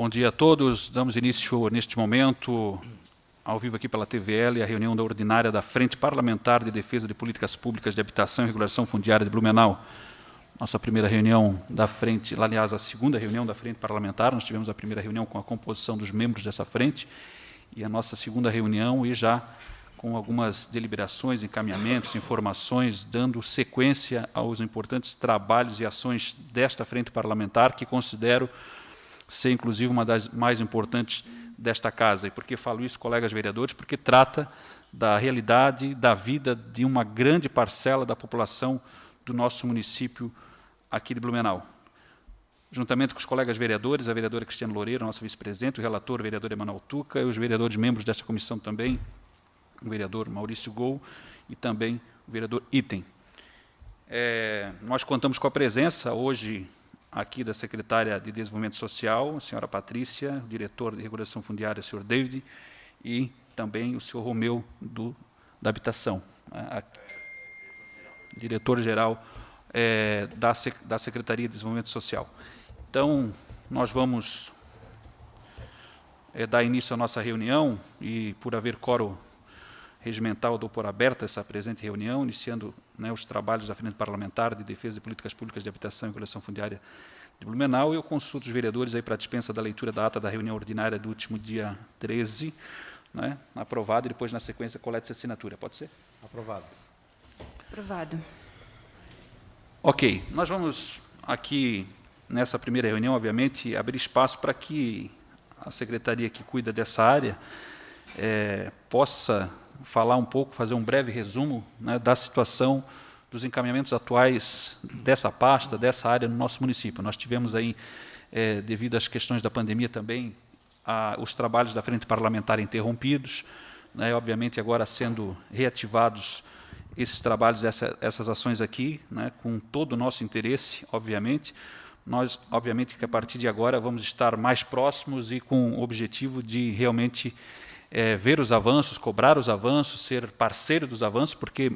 Bom dia a todos. Damos início, neste momento, ao vivo aqui pela TVL, a reunião da ordinária da Frente Parlamentar de Defesa de Políticas Públicas de Habitação e Regulação Fundiária de Blumenau. Nossa primeira reunião da frente, aliás, a segunda reunião da Frente Parlamentar. Nós tivemos a primeira reunião com a composição dos membros dessa frente e a nossa segunda reunião, e já com algumas deliberações, encaminhamentos, informações, dando sequência aos importantes trabalhos e ações desta Frente Parlamentar, que considero ser, inclusive, uma das mais importantes desta casa. E por que falo isso, colegas vereadores? Porque trata da realidade, da vida de uma grande parcela da população do nosso município aqui de Blumenau. Juntamente com os colegas vereadores, a vereadora Cristiane Loureiro, nossa vice-presidente, o relator, o vereador Emanuel Tuca, e os vereadores membros dessa comissão também, o vereador Maurício Gol e também o vereador Item. Nós contamos com a presença hoje aqui da secretária de Desenvolvimento Social, a senhora Patrícia, o diretor de Regulação Fundiária, o senhor David, e também o senhor Romeu, da Habitação, diretor-geral da Secretaria de Desenvolvimento Social. Então, nós vamos dar início à nossa reunião, e por haver quórum regimental, dou por aberta essa presente reunião, iniciando os trabalhos da Frente Parlamentar de Defesa de Políticas Públicas de Habitação e Regulação Fundiária de Blumenau. Eu consulto os vereadores aí para a dispensa da leitura da ata da reunião ordinária do último dia 13, aprovado, e depois, na sequência, coleta de assinatura. Pode ser? Aprovado. Aprovado. Ok. Nós vamos aqui, nessa primeira reunião, obviamente, abrir espaço para que a secretaria que cuida dessa área possa falar um pouco, fazer um breve resumo da situação dos encaminhamentos atuais dessa pasta, dessa área no nosso município. Nós tivemos aí, devido às questões da pandemia também, os trabalhos da Frente Parlamentar interrompidos, obviamente agora sendo reativados esses trabalhos, essas ações aqui, com todo o nosso interesse, obviamente. Nós, obviamente, que a partir de agora vamos estar mais próximos e com o objetivo de realmente ver os avanços, cobrar os avanços, ser parceiro dos avanços, porque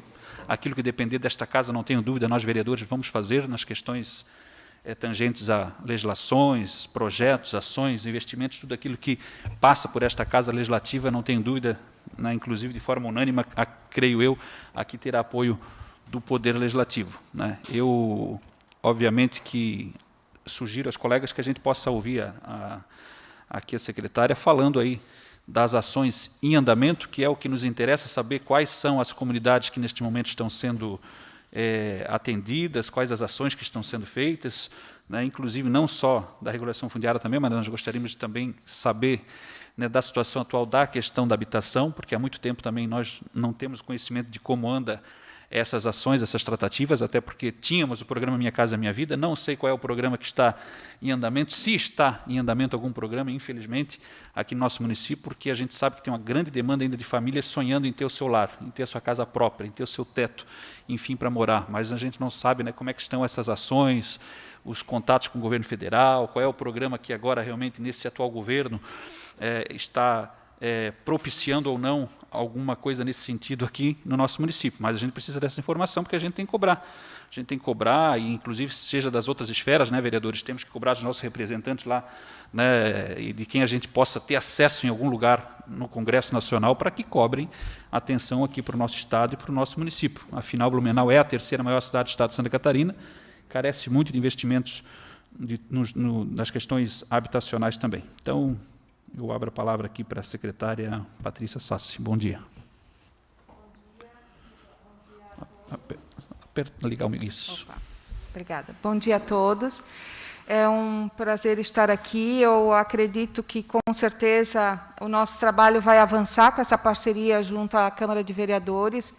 aquilo que depender desta casa, não tenho dúvida, nós vereadores vamos fazer nas questões tangentes a legislações, projetos, ações, investimentos, tudo aquilo que passa por esta casa legislativa, não tenho dúvida, inclusive de forma unânime, creio eu, aqui terá apoio do Poder Legislativo. Eu, obviamente, que sugiro aos colegas que a gente possa ouvir aqui a secretária falando aí das ações em andamento, que é o que nos interessa saber quais são as comunidades que neste momento estão sendo atendidas, quais as ações que estão sendo feitas, inclusive não só da regulação fundiária também, mas nós gostaríamos de também saber da situação atual da questão da habitação, porque há muito tempo também nós não temos conhecimento de como anda essas ações, essas tratativas, até porque tínhamos o programa Minha Casa Minha Vida, não sei qual é o programa que está em andamento, se está em andamento algum programa, infelizmente, aqui no nosso município, porque a gente sabe que tem uma grande demanda ainda de famílias sonhando em ter o seu lar, em ter a sua casa própria, em ter o seu teto, enfim, para morar, mas a gente não sabe como é que estão essas ações, os contatos com o governo federal, qual é o programa que agora realmente, nesse atual governo, está propiciando ou não alguma coisa nesse sentido aqui no nosso município. Mas a gente precisa dessa informação, porque a gente tem que cobrar. A gente tem que cobrar, e inclusive, seja das outras esferas, vereadores, temos que cobrar dos nossos representantes lá, e de quem a gente possa ter acesso em algum lugar no Congresso Nacional, para que cobrem atenção aqui para o nosso Estado e para o nosso município. Afinal, Blumenau é a terceira maior cidade do Estado de Santa Catarina, carece muito de investimentos nas questões habitacionais também. Então, eu abro a palavra aqui para a secretária Patrícia Sassi. Bom dia. Aperta, ligar o isso. Opa, obrigada. Bom dia a todos. É um prazer estar aqui. Eu acredito que, com certeza, o nosso trabalho vai avançar com essa parceria junto à Câmara de Vereadores.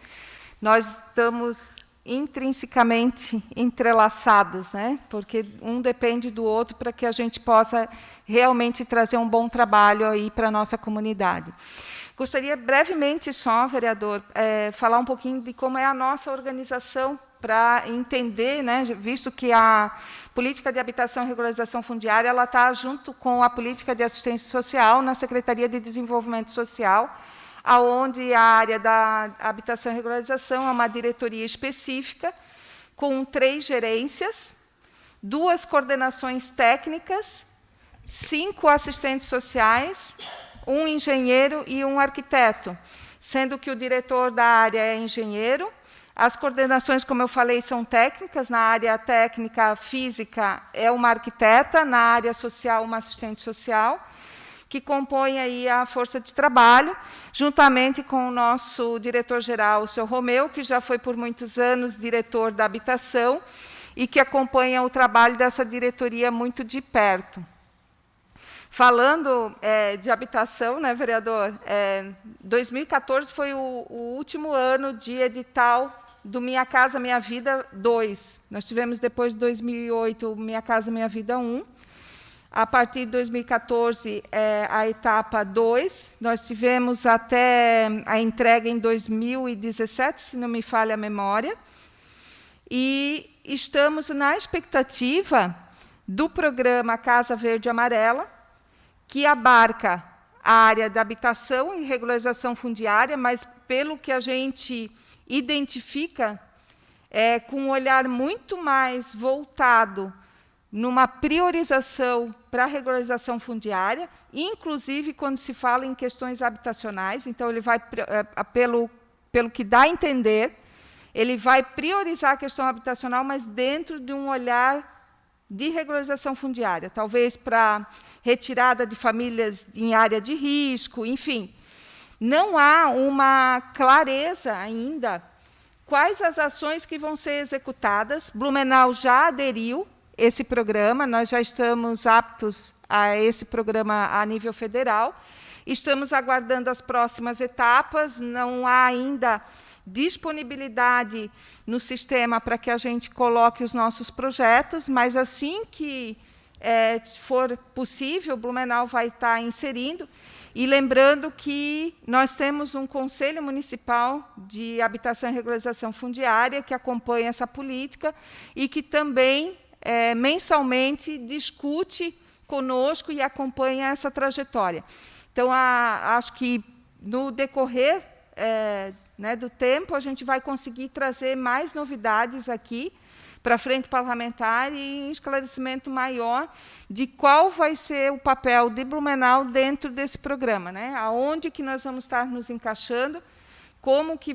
Nós estamos intrinsecamente entrelaçados, porque um depende do outro para que a gente possa realmente trazer um bom trabalho aí para a nossa comunidade. Gostaria brevemente só, vereador, falar um pouquinho de como é a nossa organização para entender, visto que a política de habitação e regularização fundiária ela está junto com a política de assistência social na Secretaria de Desenvolvimento Social, aonde a área da habitação e regularização é uma diretoria específica, com 3 gerências, 2 coordenações técnicas 5 assistentes sociais, um engenheiro e um arquiteto, sendo que o diretor da área é engenheiro. As coordenações, como eu falei, são técnicas. Na área técnica física é uma arquiteta, na área social uma assistente social, que compõe aí a força de trabalho, juntamente com o nosso diretor-geral, o senhor Romeu, que já foi por muitos anos diretor da habitação e que acompanha o trabalho dessa diretoria muito de perto. Falando de habitação, né, vereador, 2014 foi o último ano de edital do Minha Casa Minha Vida 2. Nós tivemos, depois de 2008, Minha Casa Minha Vida 1. A partir de 2014, a etapa 2. Nós tivemos até a entrega em 2017, se não me falha a memória. E estamos na expectativa do programa Casa Verde e Amarela, que abarca a área da habitação e regularização fundiária, mas, pelo que a gente identifica, com um olhar muito mais voltado numa priorização para a regularização fundiária, inclusive quando se fala em questões habitacionais. Então, ele vai, pelo que dá a entender, ele vai priorizar a questão habitacional, mas dentro de um olhar de regularização fundiária, talvez para retirada de famílias em área de risco, enfim. Não há uma clareza ainda quais as ações que vão ser executadas. Blumenau já aderiu a esse programa, nós já estamos aptos a esse programa a nível federal. Estamos aguardando as próximas etapas, não há ainda disponibilidade no sistema para que a gente coloque os nossos projetos, mas assim que for possível, Blumenau vai estar inserindo. E lembrando que nós temos um Conselho Municipal de Habitação e Regularização Fundiária que acompanha essa política e que também mensalmente discute conosco e acompanha essa trajetória. Então, acho que no decorrer do tempo, a gente vai conseguir trazer mais novidades aqui para a frente parlamentar e um esclarecimento maior de qual vai ser o papel de Blumenau dentro desse programa, né? Aonde que nós vamos estar nos encaixando, como que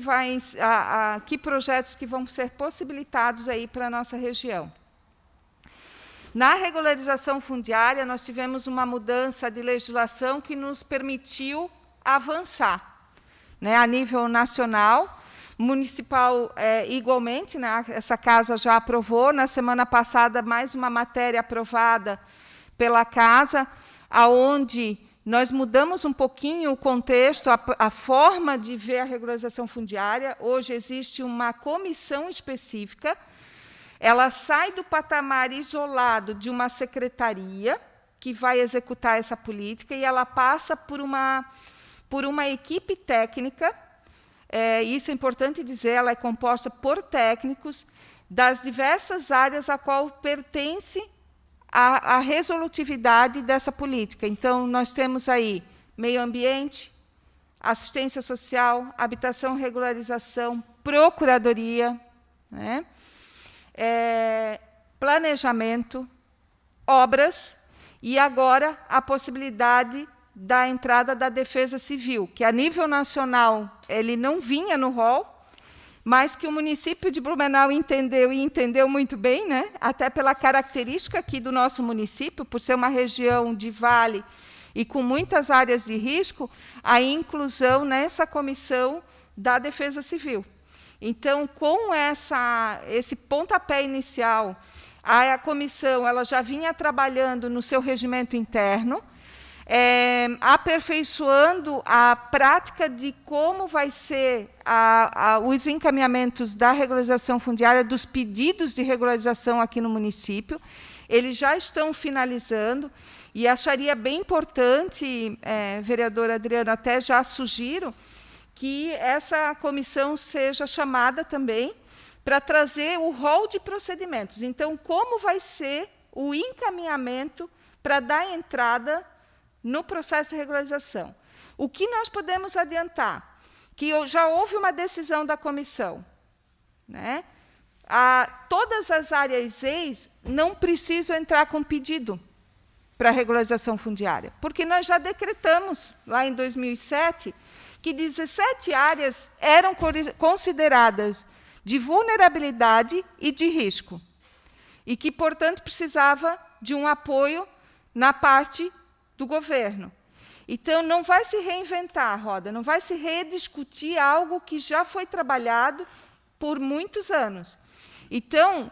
que projetos que vão ser possibilitados aí para a nossa região. Na regularização fundiária, nós tivemos uma mudança de legislação que nos permitiu avançar, né, a nível nacional. Municipal, igualmente, né, essa casa já aprovou. Na semana passada, mais uma matéria aprovada pela casa, aonde nós mudamos um pouquinho o contexto, a forma de ver a regularização fundiária. Hoje existe uma comissão específica, ela sai do patamar isolado de uma secretaria que vai executar essa política e ela passa por uma equipe técnica. Isso é importante dizer, ela é composta por técnicos das diversas áreas a qual pertence a resolutividade dessa política. Então, nós temos aí meio ambiente, assistência social, habitação, regularização, procuradoria, né? Planejamento, obras e agora a possibilidade da entrada da Defesa Civil, que a nível nacional ele não vinha no rol, mas que o município de Blumenau entendeu, e entendeu muito bem, né? Até pela característica aqui do nosso município, por ser uma região de vale e com muitas áreas de risco, a inclusão nessa comissão da Defesa Civil. Então, com esse pontapé inicial, a comissão ela já vinha trabalhando no seu regimento interno, aperfeiçoando a prática de como vai ser os encaminhamentos da regularização fundiária, dos pedidos de regularização aqui no município. Eles já estão finalizando, e acharia bem importante, vereadora Adriana, até já sugiro, que essa comissão seja chamada também para trazer o rol de procedimentos. Então, como vai ser o encaminhamento para dar entrada no processo de regularização? O que nós podemos adiantar? Que já houve uma decisão da comissão, né? Todas as áreas ex não precisam entrar com pedido para a regularização fundiária? Porque nós já decretamos, lá em 2007, que 17 áreas eram consideradas de vulnerabilidade e de risco, e que, portanto, precisava de um apoio na parte do governo. Então, não vai se reinventar a roda, não vai se rediscutir algo que já foi trabalhado por muitos anos. Então,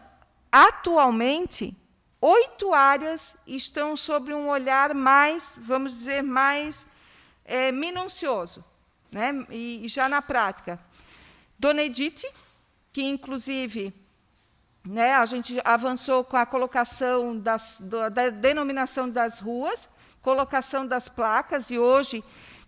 atualmente, 8 áreas estão sob um olhar mais, vamos dizer, mais minucioso, né? E já na prática. Dona Edith, que, inclusive, né, a gente avançou com a colocação da denominação das ruas, colocação das placas, e hoje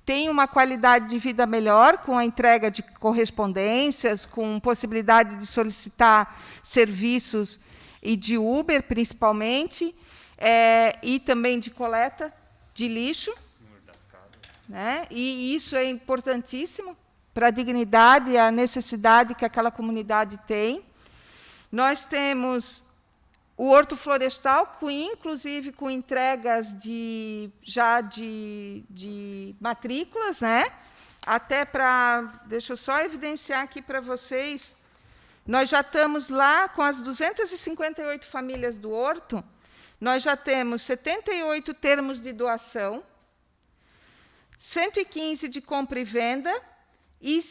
tem uma qualidade de vida melhor, com a entrega de correspondências, com possibilidade de solicitar serviços e de Uber, principalmente, e também de coleta de lixo. Né? E isso é importantíssimo para a dignidade e a necessidade que aquela comunidade tem. Nós temos o Horto Florestal, inclusive com entregas de matrículas, né? Até para... Deixa eu só evidenciar aqui para vocês. Nós já estamos lá com as 258 famílias do Horto, nós já temos 78 termos de doação, 115 de compra e venda e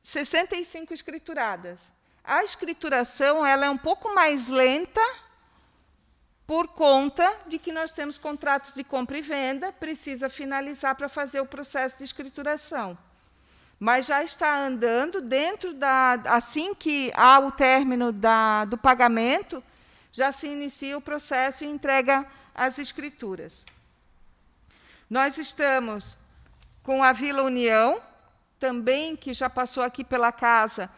65 escrituradas. A escrituração ela é um pouco mais lenta, por conta de que nós temos contratos de compra e venda, precisa finalizar para fazer o processo de escrituração. Mas já está andando dentro assim que há o término do pagamento, já se inicia o processo e entrega as escrituras. Nós estamos com a Vila União, também, que já passou aqui pela casa,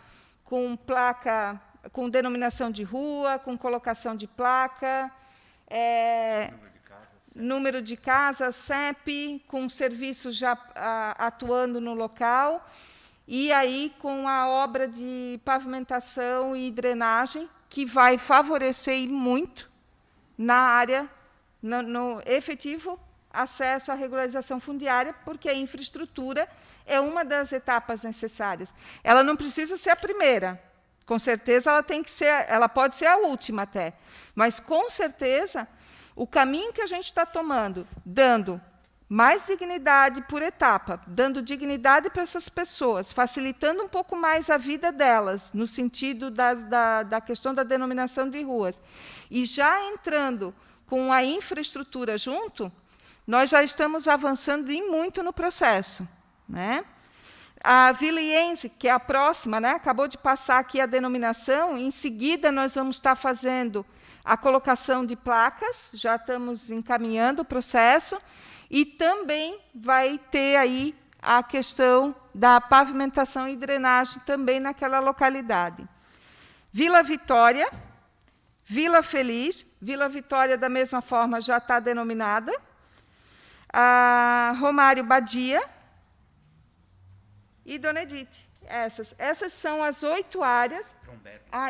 com placa, com denominação de rua, com colocação de placa, número de casa, CEP, com serviços já atuando no local, e aí com a obra de pavimentação e drenagem, que vai favorecer muito na área, no efetivo acesso à regularização fundiária, porque a infraestrutura é uma das etapas necessárias. Ela não precisa ser a primeira, com certeza ela pode ser a última até, mas com certeza o caminho que a gente está tomando, dando mais dignidade por etapa, dando dignidade para essas pessoas, facilitando um pouco mais a vida delas, no sentido da questão da denominação de ruas, e já entrando com a infraestrutura junto, nós já estamos avançando e muito no processo, né? A Vila Iense, que é a próxima, né? Acabou de passar aqui a denominação, em seguida nós vamos estar fazendo a colocação de placas, já estamos encaminhando o processo, e também vai ter aí a questão da pavimentação e drenagem também naquela localidade. Vila Vitória, Vila Feliz, Vila Vitória, da mesma forma, já está denominada, a Romário Badia e Dona Edith. Essas são as 8 áreas.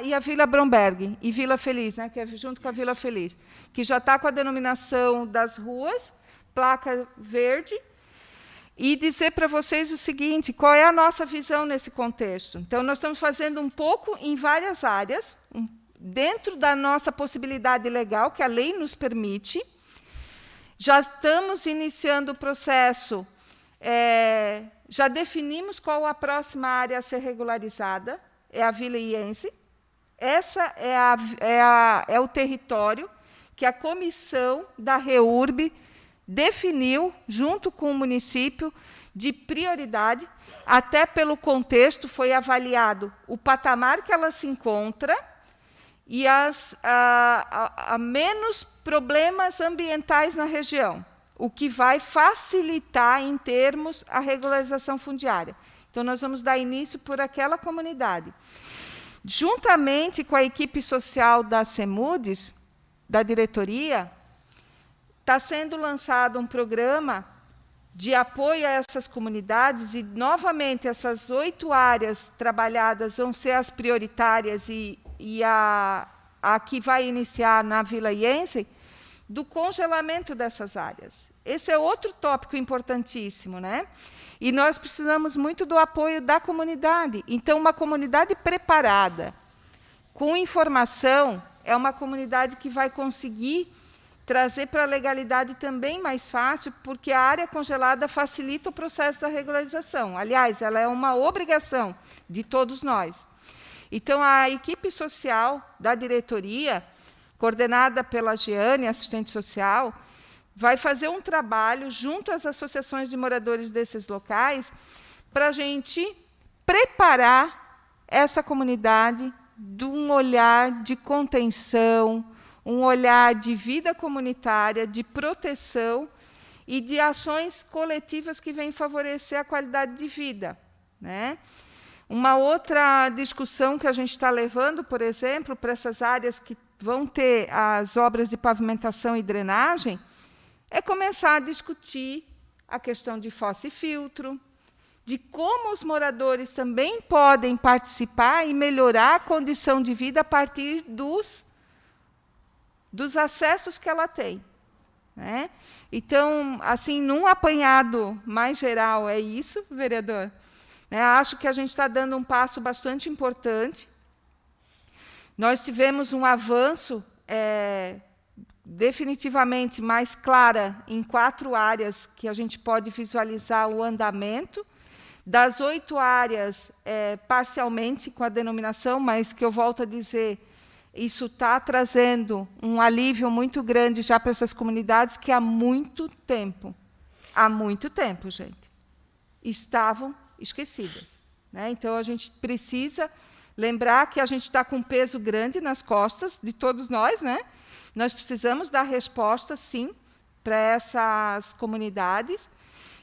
E a Vila Bromberg e Vila Feliz, né, que é junto com a Vila Feliz, que já está com a denominação das ruas, placa verde. E dizer para vocês o seguinte, qual é a nossa visão nesse contexto. Então, nós estamos fazendo um pouco em várias áreas, dentro da nossa possibilidade legal, que a lei nos permite. Já estamos iniciando o processo, já definimos qual a próxima área a ser regularizada, é a Vila Iense. Essa é o território que a comissão da REURB definiu, junto com o município, de prioridade, até pelo contexto, foi avaliado o patamar que ela se encontra e a menos problemas ambientais na região, o que vai facilitar, em termos, a regularização fundiária. Então, nós vamos dar início por aquela comunidade. Juntamente com a equipe social da CEMUDES, da diretoria, está sendo lançado um programa de apoio a essas comunidades e, novamente, essas 8 áreas trabalhadas vão ser as prioritárias e a que vai iniciar na Vila Iense, do congelamento dessas áreas. Esse é outro tópico importantíssimo, né? E nós precisamos muito do apoio da comunidade. Então, uma comunidade preparada, com informação, é uma comunidade que vai conseguir trazer para a legalidade também mais fácil, porque a área congelada facilita o processo da regularização. Aliás, ela é uma obrigação de todos nós. Então, a equipe social da diretoria, coordenada pela Giane, assistente social, vai fazer um trabalho junto às associações de moradores desses locais para a gente preparar essa comunidade de um olhar de contenção, um olhar de vida comunitária, de proteção e de ações coletivas que vêm favorecer a qualidade de vida, né? Uma outra discussão que a gente está levando, por exemplo, para essas áreas que vão ter as obras de pavimentação e drenagem, é começar a discutir a questão de fossa e filtro, de como os moradores também podem participar e melhorar a condição de vida a partir dos acessos que ela tem, né? Então, assim, num apanhado mais geral, é isso, vereador? Né? Acho que a gente está dando um passo bastante importante. Nós tivemos um avanço definitivamente mais clara em 4 áreas que a gente pode visualizar o andamento. Das 8 áreas, parcialmente com a denominação, mas que eu volto a dizer, isso está trazendo um alívio muito grande já para essas comunidades que há muito tempo, gente, estavam esquecidas, né? Então, a gente precisa lembrar que a gente está com um peso grande nas costas de todos nós, né? Nós precisamos dar resposta, sim, para essas comunidades.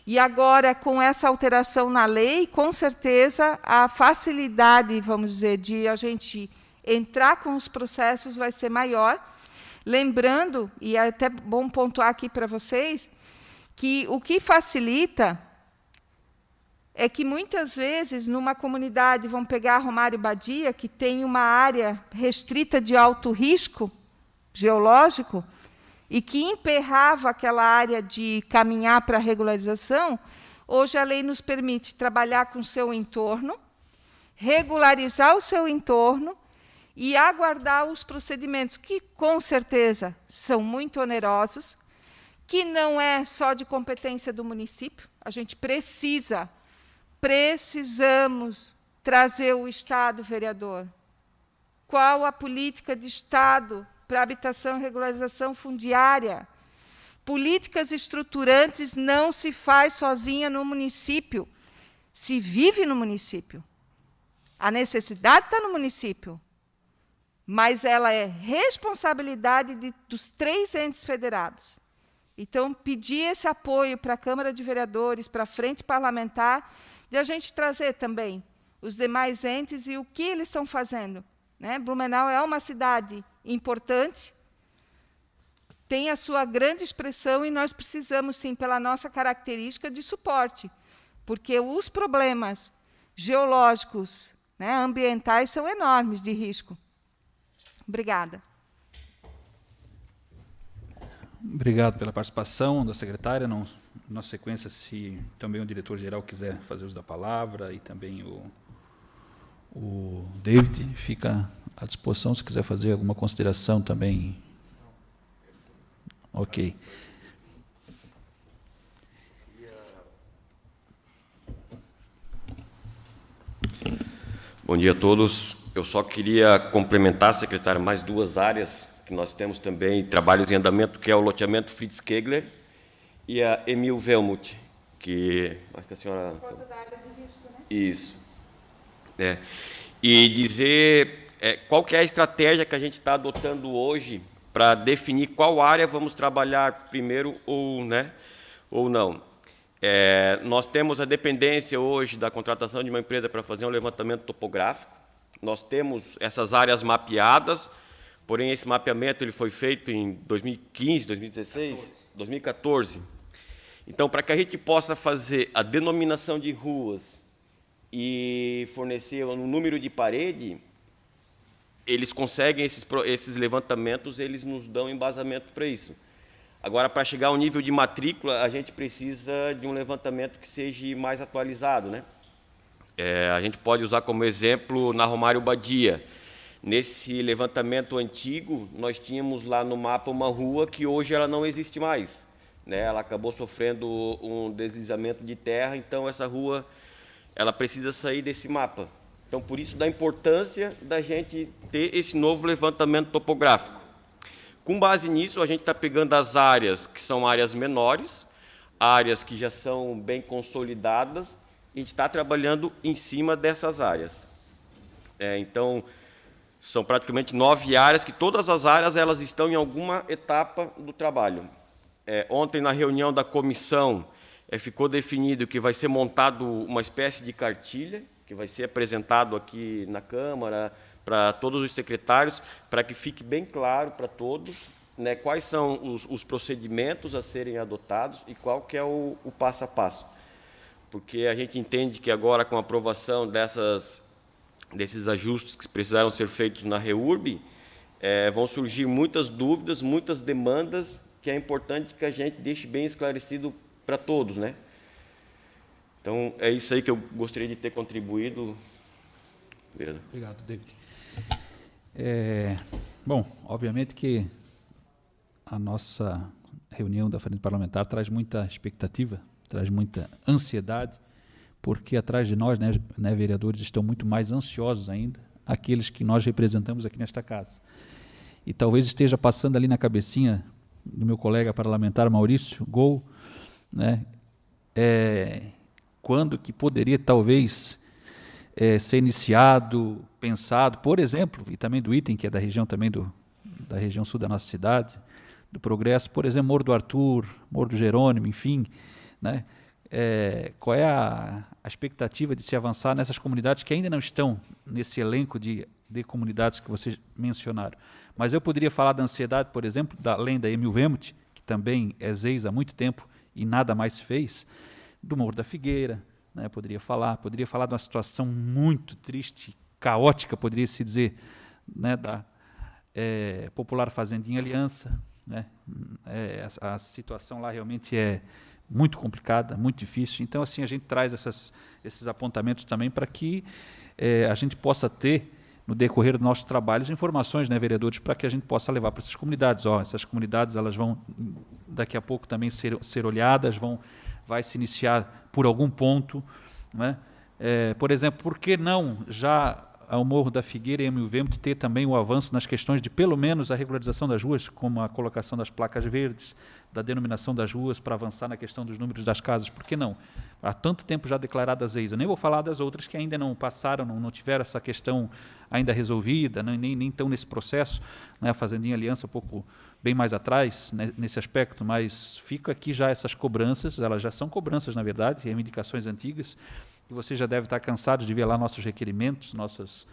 E agora, com essa alteração na lei, com certeza, a facilidade, vamos dizer, de a gente entrar com os processos vai ser maior. Lembrando, e é até bom pontuar aqui para vocês, que o que facilita é que, muitas vezes, numa comunidade, vão pegar Romário Badia, que tem uma área restrita de alto risco geológico, e que emperrava aquela área de caminhar para a regularização, hoje a lei nos permite trabalhar com o seu entorno, regularizar o seu entorno e aguardar os procedimentos, que, com certeza, são muito onerosos, que não é só de competência do município. A gente precisamos trazer o Estado, vereador. Qual a política de Estado para habitação e regularização fundiária? Políticas estruturantes não se faz sozinha no município, se vive no município. A necessidade está no município, mas ela é responsabilidade dos 3 entes federados. Então, pedir esse apoio para a Câmara de Vereadores, para a Frente Parlamentar, de a gente trazer também os demais entes e o que eles estão fazendo, né? Blumenau é uma cidade importante, tem a sua grande expressão e nós precisamos, sim, pela nossa característica, de suporte, porque os problemas geológicos, né, ambientais, são enormes de risco. Obrigada. Obrigado pela participação da secretária. Na sequência, se também o diretor-geral quiser fazer uso da palavra, e também o David fica à disposição, se quiser fazer alguma consideração também. Ok. Bom dia a todos. Eu só queria complementar, secretário, mais 2 áreas que nós temos também trabalhos em andamento, que é o loteamento Fritz Kegler e a Emil Velmuth, que acho que a senhora... Conta da área de risco, né? Isso. E dizer qual que é a estratégia que a gente está adotando hoje para definir qual área vamos trabalhar primeiro ou não. Nós temos a dependência hoje da contratação de uma empresa para fazer um levantamento topográfico. Nós temos essas áreas mapeadas, porém esse mapeamento ele foi feito em 2015, 2016, 2014. Então, para que a gente possa fazer a denominação de ruas e fornecer um número de parede, eles conseguem esses levantamentos, eles nos dão embasamento para isso. Agora, para chegar ao nível de matrícula, a gente precisa de um levantamento que seja mais atualizado, né? A gente pode usar como exemplo na Romário Badia. Nesse levantamento antigo, nós tínhamos lá no mapa uma rua que hoje ela não existe mais, né? Ela acabou sofrendo um deslizamento de terra, então essa rua ela precisa sair desse mapa. Então, por isso da importância da gente ter esse novo levantamento topográfico. Com base nisso, a gente está pegando as áreas que são áreas menores, áreas que já são bem consolidadas, e a gente está trabalhando em cima dessas áreas. Então, são praticamente 9 áreas, que todas as áreas elas estão em alguma etapa do trabalho. Ontem, na reunião da comissão, ficou definido que vai ser montado uma espécie de cartilha, que vai ser apresentado aqui na Câmara, para todos os secretários, para que fique bem claro para todos, né, quais são os procedimentos a serem adotados e qual que é o passo a passo. Porque a gente entende que agora, com a aprovação desses ajustes que precisaram ser feitos na REURB, vão surgir muitas dúvidas, muitas demandas, que é importante que a gente deixe bem esclarecido para todos, né? Então, é isso aí que eu gostaria de ter contribuído. Obrigado, David. Bom, obviamente que a nossa reunião da Frente Parlamentar traz muita expectativa, traz muita ansiedade, porque atrás de nós, né, vereadores, estão muito mais ansiosos ainda, aqueles que nós representamos aqui nesta casa. E talvez esteja passando ali na cabecinha do meu colega parlamentar Maurício Gol, né, quando que poderia talvez ser iniciado, pensado, por exemplo, e também do item, que é da região também da região sul da nossa cidade, do Progresso, por exemplo, Morro do Arthur, Morro do Jerônimo, enfim, né? Qual é a expectativa de se avançar nessas comunidades que ainda não estão nesse elenco de comunidades que vocês mencionaram? Mas eu poderia falar da ansiedade, por exemplo, além da Emil Wemuth, que também é ZEIS há muito tempo e nada mais se fez, do Morro da Figueira, né, poderia falar de uma situação muito triste, caótica, poderia-se dizer, né, da Popular Fazendinha Aliança, né, a situação lá realmente é muito complicada, muito difícil. Então, assim, a gente traz esses apontamentos também para que a gente possa ter, no decorrer do nosso trabalho, informações, né, vereadores, para que a gente possa levar para essas comunidades. Essas comunidades elas vão, daqui a pouco, também ser olhadas, vai se iniciar por algum ponto, né? Por exemplo, por que não já ao Morro da Figueira e Emil Wemuth ter também o avanço nas questões de, pelo menos, a regularização das ruas, como a colocação das placas verdes, da denominação das ruas, para avançar na questão dos números das casas? Por que não? Há tanto tempo já declaradas ex. Eu nem vou falar das outras que ainda não passaram, não tiveram essa questão ainda resolvida, nem estão nesse processo, né? A Fazendinha Aliança um pouco bem mais atrás, né, nesse aspecto, mas fica aqui já essas cobranças, elas já são cobranças, na verdade, reivindicações antigas, e você já deve estar cansado de ver lá nossos requerimentos, nossas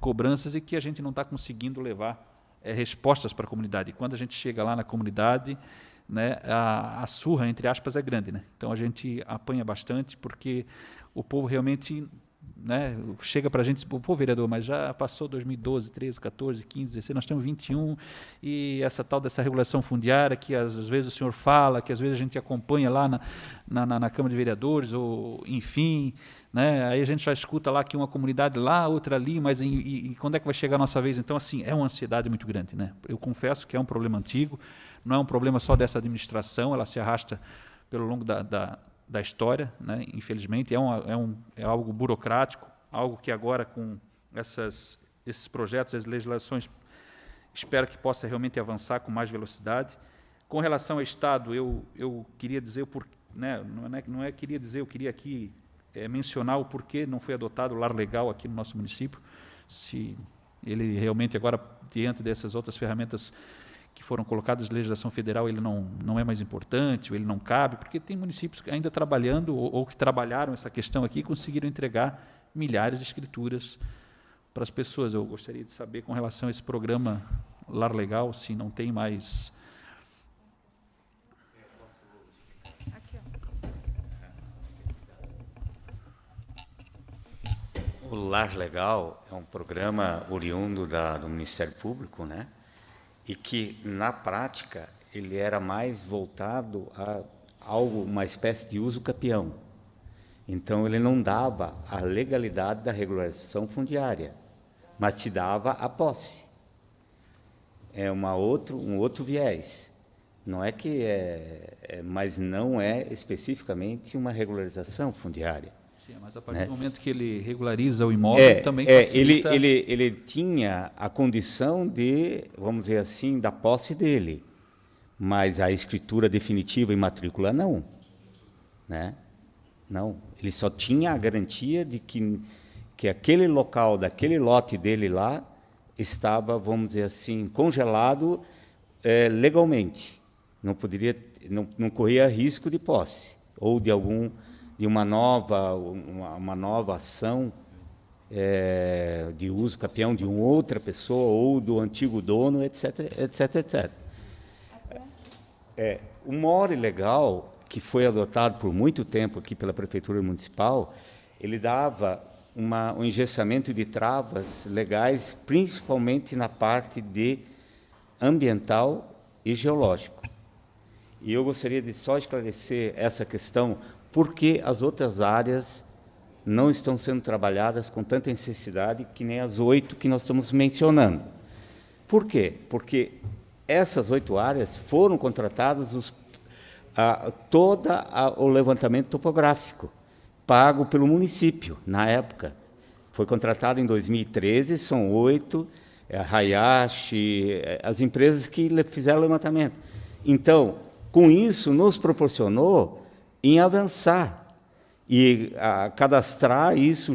cobranças, e que a gente não está conseguindo levar respostas para a comunidade. E quando a gente chega lá na comunidade, né, a surra, entre aspas, é grande, né? Então a gente apanha bastante, porque o povo realmente, né, chega para a gente e diz: pô, vereador, mas já passou 2012, 13, 14, 15, 16, nós temos 21, e essa tal dessa regulação fundiária, que às vezes o senhor fala, que às vezes a gente acompanha lá na Câmara de Vereadores, ou enfim, né, aí a gente já escuta lá que uma comunidade lá, outra ali, mas e quando é que vai chegar a nossa vez? Então, assim, é uma ansiedade muito grande, né? Eu confesso que é um problema antigo, não é um problema só dessa administração, ela se arrasta pelo longo da história, né? Infelizmente, é algo burocrático, algo que agora, com esses projetos, as legislações, espero que possa realmente avançar com mais velocidade. Com relação ao Estado, eu queria dizer, né, eu queria aqui mencionar o porquê não foi adotado o lar legal aqui no nosso município, se ele realmente agora, diante dessas outras ferramentas que foram colocadas de legislação federal, ele não é mais importante, ou ele não cabe, porque tem municípios que ainda trabalhando, ou que trabalharam essa questão aqui, e conseguiram entregar milhares de escrituras para as pessoas. Eu gostaria de saber, com relação a esse programa Lar Legal, se não tem mais... O Lar Legal é um programa oriundo do Ministério Público, né? E que, na prática, ele era mais voltado a algo, uma espécie de uso capião. Então, ele não dava a legalidade da regularização fundiária, mas te dava a posse. É um outro viés. Não é que mas não é especificamente uma regularização fundiária. Sim, mas a partir do momento que ele regulariza o imóvel, também facilita... ele tinha a condição de, vamos dizer assim, da posse dele, mas a escritura definitiva e matrícula não, né? Não, ele só tinha a garantia de que aquele local, daquele lote dele lá, estava, vamos dizer assim, congelado legalmente. Não corria risco de posse ou de uma nova ação de uso capião de uma outra pessoa ou do antigo dono, etc, etc, etc. O mora ilegal, que foi adotado por muito tempo aqui pela Prefeitura Municipal, ele dava um engessamento de travas legais, principalmente na parte de ambiental e geológico. E eu gostaria de só esclarecer essa questão, porque as outras áreas não estão sendo trabalhadas com tanta necessidade que nem as 8 que nós estamos mencionando. Por quê? Porque essas 8 áreas foram contratadas todo o levantamento topográfico, pago pelo município, na época. Foi contratado em 2013, são 8, a Hayashi, as empresas que fizeram o levantamento. Então, com isso, nos proporcionou em avançar e cadastrar isso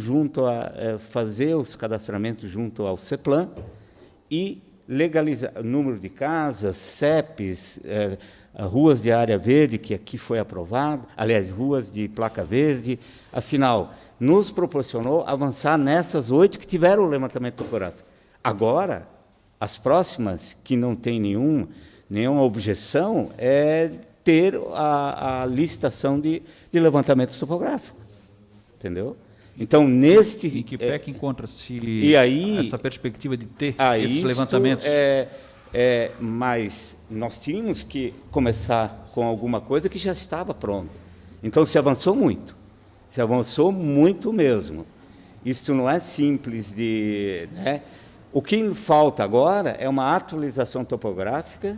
fazer os cadastramentos junto ao CEPLAN e legalizar o número de casas, CEPs, ruas de área verde, que aqui foi aprovado, aliás, ruas de placa verde, afinal, nos proporcionou avançar nessas 8 que tiveram o levantamento topográfico. Agora, as próximas, que não tem nenhuma objeção, é ter a licitação de levantamento topográfico. Entendeu? Então, Em que pé que encontra-se essa perspectiva de ter esses levantamentos? Mas nós tínhamos que começar com alguma coisa que já estava pronta. Então, se avançou muito mesmo. Isto não é simples de... Né? O que falta agora é uma atualização topográfica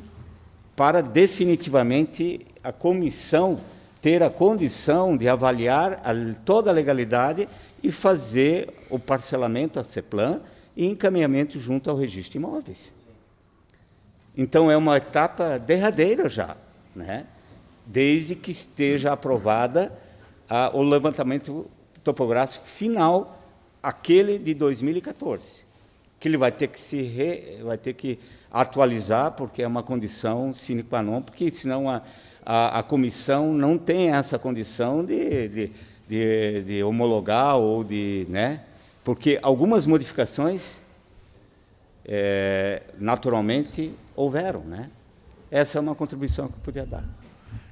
para definitivamente a comissão ter a condição de avaliar toda a legalidade e fazer o parcelamento à CEPLAN e encaminhamento junto ao registro de imóveis. Então, é uma etapa derradeira já, né? Desde que esteja aprovada o levantamento topográfico final, aquele de 2014, que ele vai ter que atualizar, porque é uma condição sine qua non, porque senão a comissão não tem essa condição de homologar ou de... Né? Porque algumas modificações, naturalmente, houveram. Né? Essa é uma contribuição que eu podia dar.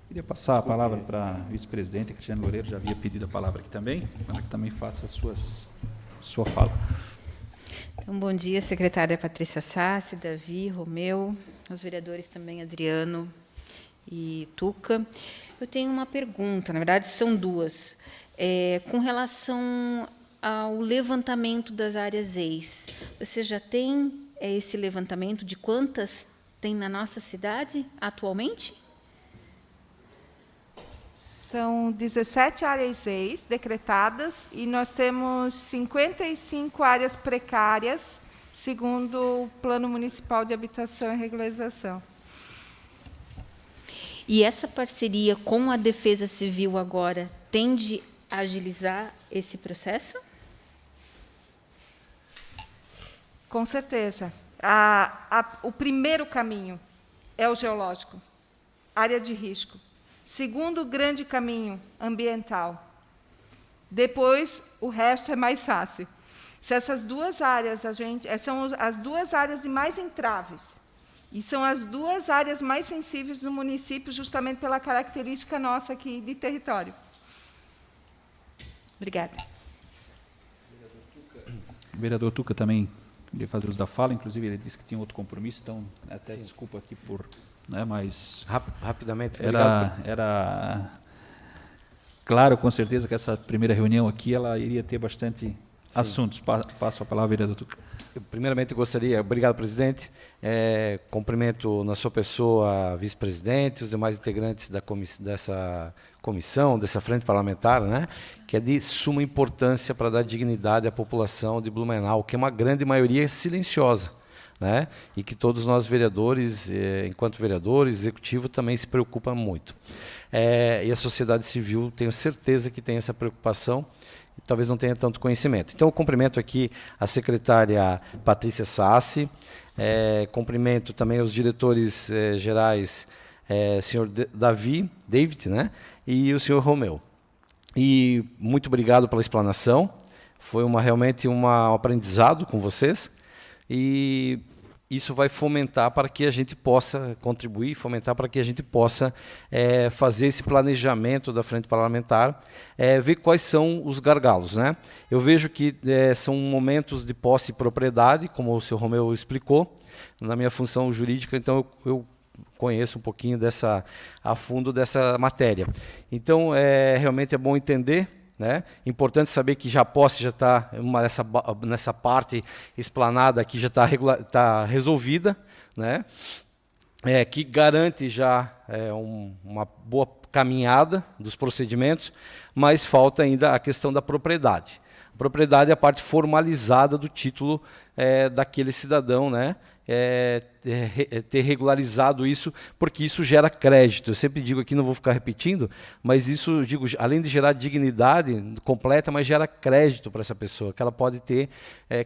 Queria passar a palavra para a vice-presidente, Cristiane Loureiro, já havia pedido a palavra aqui também, para que também faça sua fala. Então, bom dia, secretária Patrícia Sassi, Davi, Romeu, os vereadores também, Adriano e Tuca. Eu tenho uma pergunta, na verdade são duas, com relação ao levantamento das áreas EIS. Você já tem esse levantamento de quantas tem na nossa cidade atualmente? São 17 áreas EIS decretadas e nós temos 55 áreas precárias, segundo o Plano Municipal de Habitação e Regularização. E essa parceria com a Defesa Civil agora tende a agilizar esse processo? Com certeza. O primeiro caminho é o geológico, área de risco. Segundo grande caminho, ambiental. Depois, o resto é mais fácil. Se essas duas áreas, são as duas áreas mais entraves, e são as duas áreas mais sensíveis do município, justamente pela característica nossa aqui de território. Obrigada. O vereador Tuca também queria fazer uso da fala, inclusive ele disse que tinha outro compromisso, então até desculpa aqui por né, mas Rapidamente, obrigado. era claro, com certeza, que essa primeira reunião aqui ela iria ter bastante assuntos. Passo a palavra, vereador Tuca. Primeiramente, obrigado, presidente. Cumprimento na sua pessoa a vice-presidente, os demais integrantes dessa comissão, dessa frente parlamentar, né, que é de suma importância para dar dignidade à população de Blumenau, que é uma grande maioria silenciosa, né, e que todos nós vereadores, enquanto vereadores, executivo, também se preocupa muito. E a sociedade civil, tenho certeza que tem essa preocupação, talvez não tenha tanto conhecimento. Então, eu cumprimento aqui a secretária Patrícia Sassi, cumprimento também os diretores gerais, senhor David, né, e o senhor Romeu. E muito obrigado pela explanação, foi realmente um aprendizado com vocês, e isso vai fomentar para que a gente possa contribuir, fomentar para que a gente possa fazer esse planejamento da frente parlamentar, ver quais são os gargalos, né? Eu vejo que são momentos de posse e propriedade, como o senhor Romeu explicou, na minha função jurídica, então eu conheço um pouquinho a fundo dessa matéria. Então, realmente é bom entender, né? Importante saber que a posse já está nessa parte explanada aqui, já está resolvida, né? Que garante já uma boa caminhada dos procedimentos, mas falta ainda a questão da propriedade. A propriedade é a parte formalizada do título daquele cidadão, né? Ter regularizado isso, porque isso gera crédito. Eu sempre digo aqui, não vou ficar repetindo, mas isso, digo, além de gerar dignidade completa, mas gera crédito para essa pessoa, que ela pode ter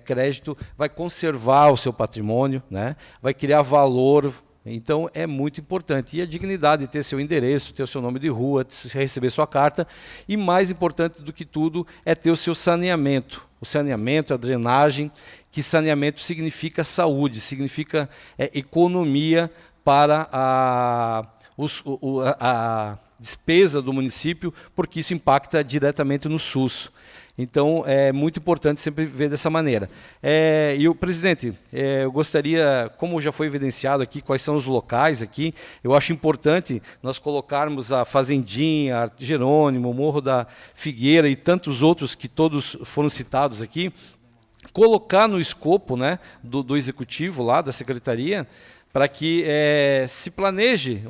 crédito, vai conservar o seu patrimônio, né? Vai criar valor. Então, é muito importante. E a dignidade, ter seu endereço, ter o seu nome de rua, receber sua carta. E mais importante do que tudo é ter o seu saneamento. O saneamento, a drenagem, que saneamento significa saúde, significa economia para a despesa do município, porque isso impacta diretamente no SUS. Então, é muito importante sempre ver dessa maneira. E o presidente, eu gostaria, como já foi evidenciado aqui, quais são os locais aqui, eu acho importante nós colocarmos a Fazendinha, Jerônimo, Morro da Figueira e tantos outros que todos foram citados aqui, colocar no escopo, né, do executivo lá, da secretaria, para que se planeje,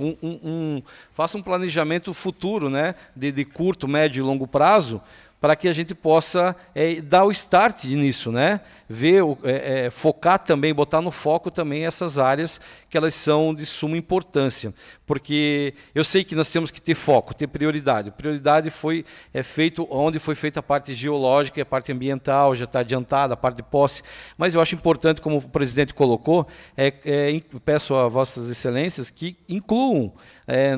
faça um planejamento futuro, né, de curto, médio e longo prazo, para que a gente possa dar o start nisso, né? Ver, focar também, botar no foco também essas áreas que elas são de suma importância, porque eu sei que nós temos que ter foco, ter prioridade. Prioridade é feito onde foi feita a parte geológica e a parte ambiental, já está adiantada, a parte de posse, mas eu acho importante, como o presidente colocou, peço a vossas excelências que incluam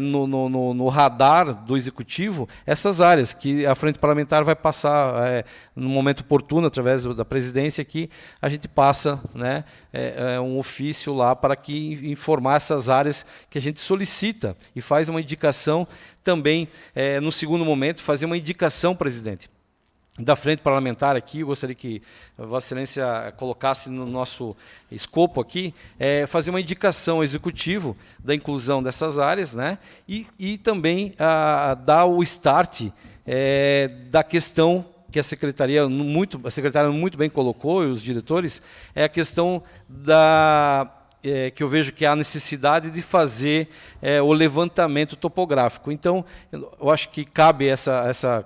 no radar do executivo essas áreas que a frente parlamentar vai passar no momento oportuno, através da presidência, que a gente passa, né, um ofício lá para que informar essas áreas que a gente solicita e faz uma indicação também, no segundo momento, fazer uma indicação, presidente, da frente parlamentar aqui. Eu gostaria que Vossa Excelência colocasse no nosso escopo aqui, fazer uma indicação ao executivo da inclusão dessas áreas, né, e também dar o start da questão que a secretária muito bem colocou, e os diretores, é a questão que eu vejo que há necessidade de fazer o levantamento topográfico. Então, eu acho que cabe essa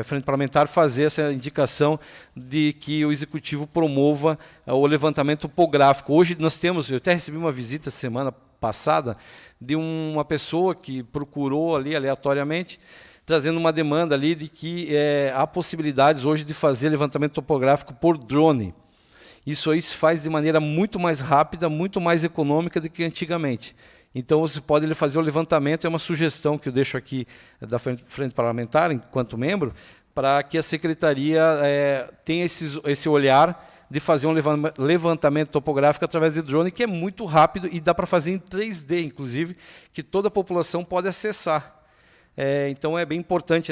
frente parlamentar fazer essa indicação de que o executivo promova o levantamento topográfico. Hoje nós temos, eu até recebi uma visita semana passada de uma pessoa que procurou ali aleatoriamente, trazendo uma demanda ali de que há possibilidades hoje de fazer levantamento topográfico por drone. Isso aí se faz de maneira muito mais rápida, muito mais econômica do que antigamente. Então, você pode fazer o levantamento, é uma sugestão que eu deixo aqui da frente parlamentar, enquanto membro, para que a secretaria tenha esse olhar de fazer um levantamento topográfico através de drone, que é muito rápido e dá para fazer em 3D, inclusive, que toda a população pode acessar. Então, é bem importante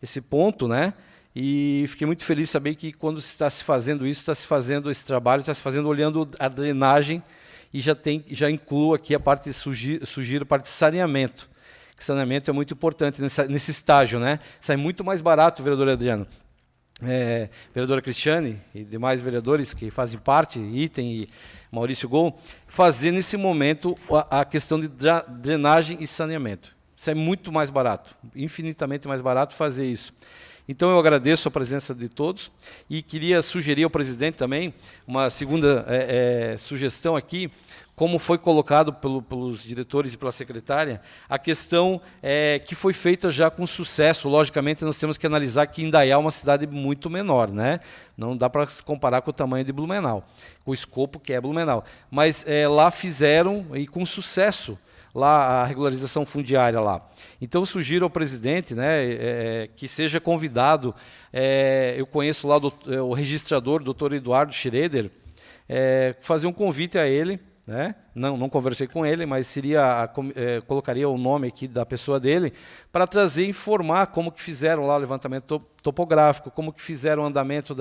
esse ponto, né? E fiquei muito feliz de saber que quando está se fazendo isso, está se fazendo esse trabalho, está se fazendo olhando a drenagem e já incluo aqui a parte, sugiro a parte de saneamento. Que saneamento é muito importante nesse estágio, né? Sai muito mais barato, vereador Adriano. Vereadora Cristiane e demais vereadores que fazem parte, Item e Maurício Gol, fazer nesse momento a questão de drenagem e saneamento. Isso é muito mais barato, infinitamente mais barato fazer isso. Então eu agradeço a presença de todos e queria sugerir ao presidente também uma segunda sugestão aqui, como foi colocado pelos diretores e pela secretária, a questão que foi feita já com sucesso. Logicamente, nós temos que analisar que Indaial é uma cidade muito menor, né? Não dá para se comparar com o tamanho de Blumenau, com o escopo que é Blumenau. Mas lá fizeram, e com sucesso, lá a regularização fundiária lá. Então, eu sugiro ao presidente, né, que seja convidado, eu conheço lá o registrador, doutor Eduardo Schroeder, fazer um convite a ele, né? Não conversei com ele, mas colocaria o nome aqui da pessoa dele para trazer, informar como que fizeram lá o levantamento topográfico, como que fizeram o andamento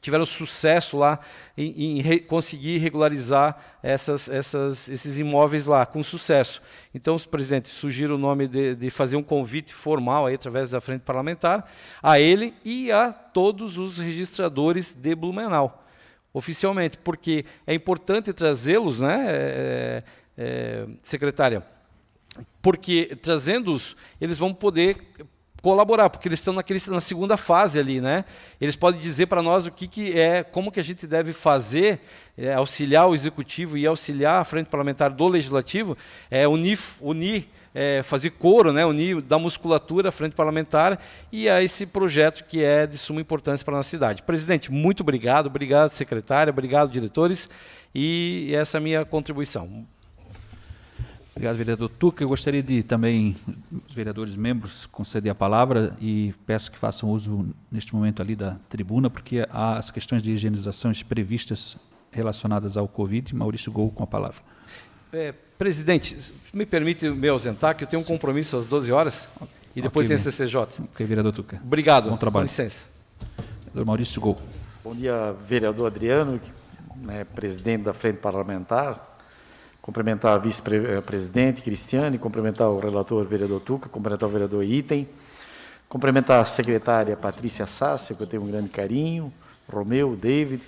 tiveram sucesso lá em conseguir regularizar esses imóveis lá com sucesso. Então, presidente, sugiro o nome de fazer um convite formal aí através da frente parlamentar a ele e a todos os registradores de Blumenau. Oficialmente, porque é importante trazê-los, né, secretária? Porque trazendo-os, eles vão poder colaborar, porque eles estão na segunda fase ali, né? Eles podem dizer para nós como que a gente deve fazer, auxiliar o executivo e auxiliar a frente parlamentar do legislativo, unir fazer coro, né, unir da musculatura à frente parlamentar e a esse projeto que é de suma importância para a nossa cidade. Presidente, muito obrigado, secretária, obrigado, diretores, e essa é a minha contribuição. Obrigado, vereador Tuca. Eu gostaria de também, os vereadores membros, conceder a palavra e peço que façam uso, neste momento, ali da tribuna, porque há as questões de higienizações previstas relacionadas ao Covid. Maurício Gol, com a palavra. Presidente, me permite me ausentar, que eu tenho um compromisso às 12 horas e depois tem CCJ. Ok, vereador Tuca. Obrigado. Bom trabalho. Com licença. Vereador Maurício Gol. Bom dia, vereador Adriano, presidente da Frente Parlamentar. Cumprimentar a vice-presidente Cristiane, cumprimentar o relator vereador Tuca, cumprimentar o vereador Item, cumprimentar a secretária Patrícia Sassi, que eu tenho um grande carinho, Romeu, David,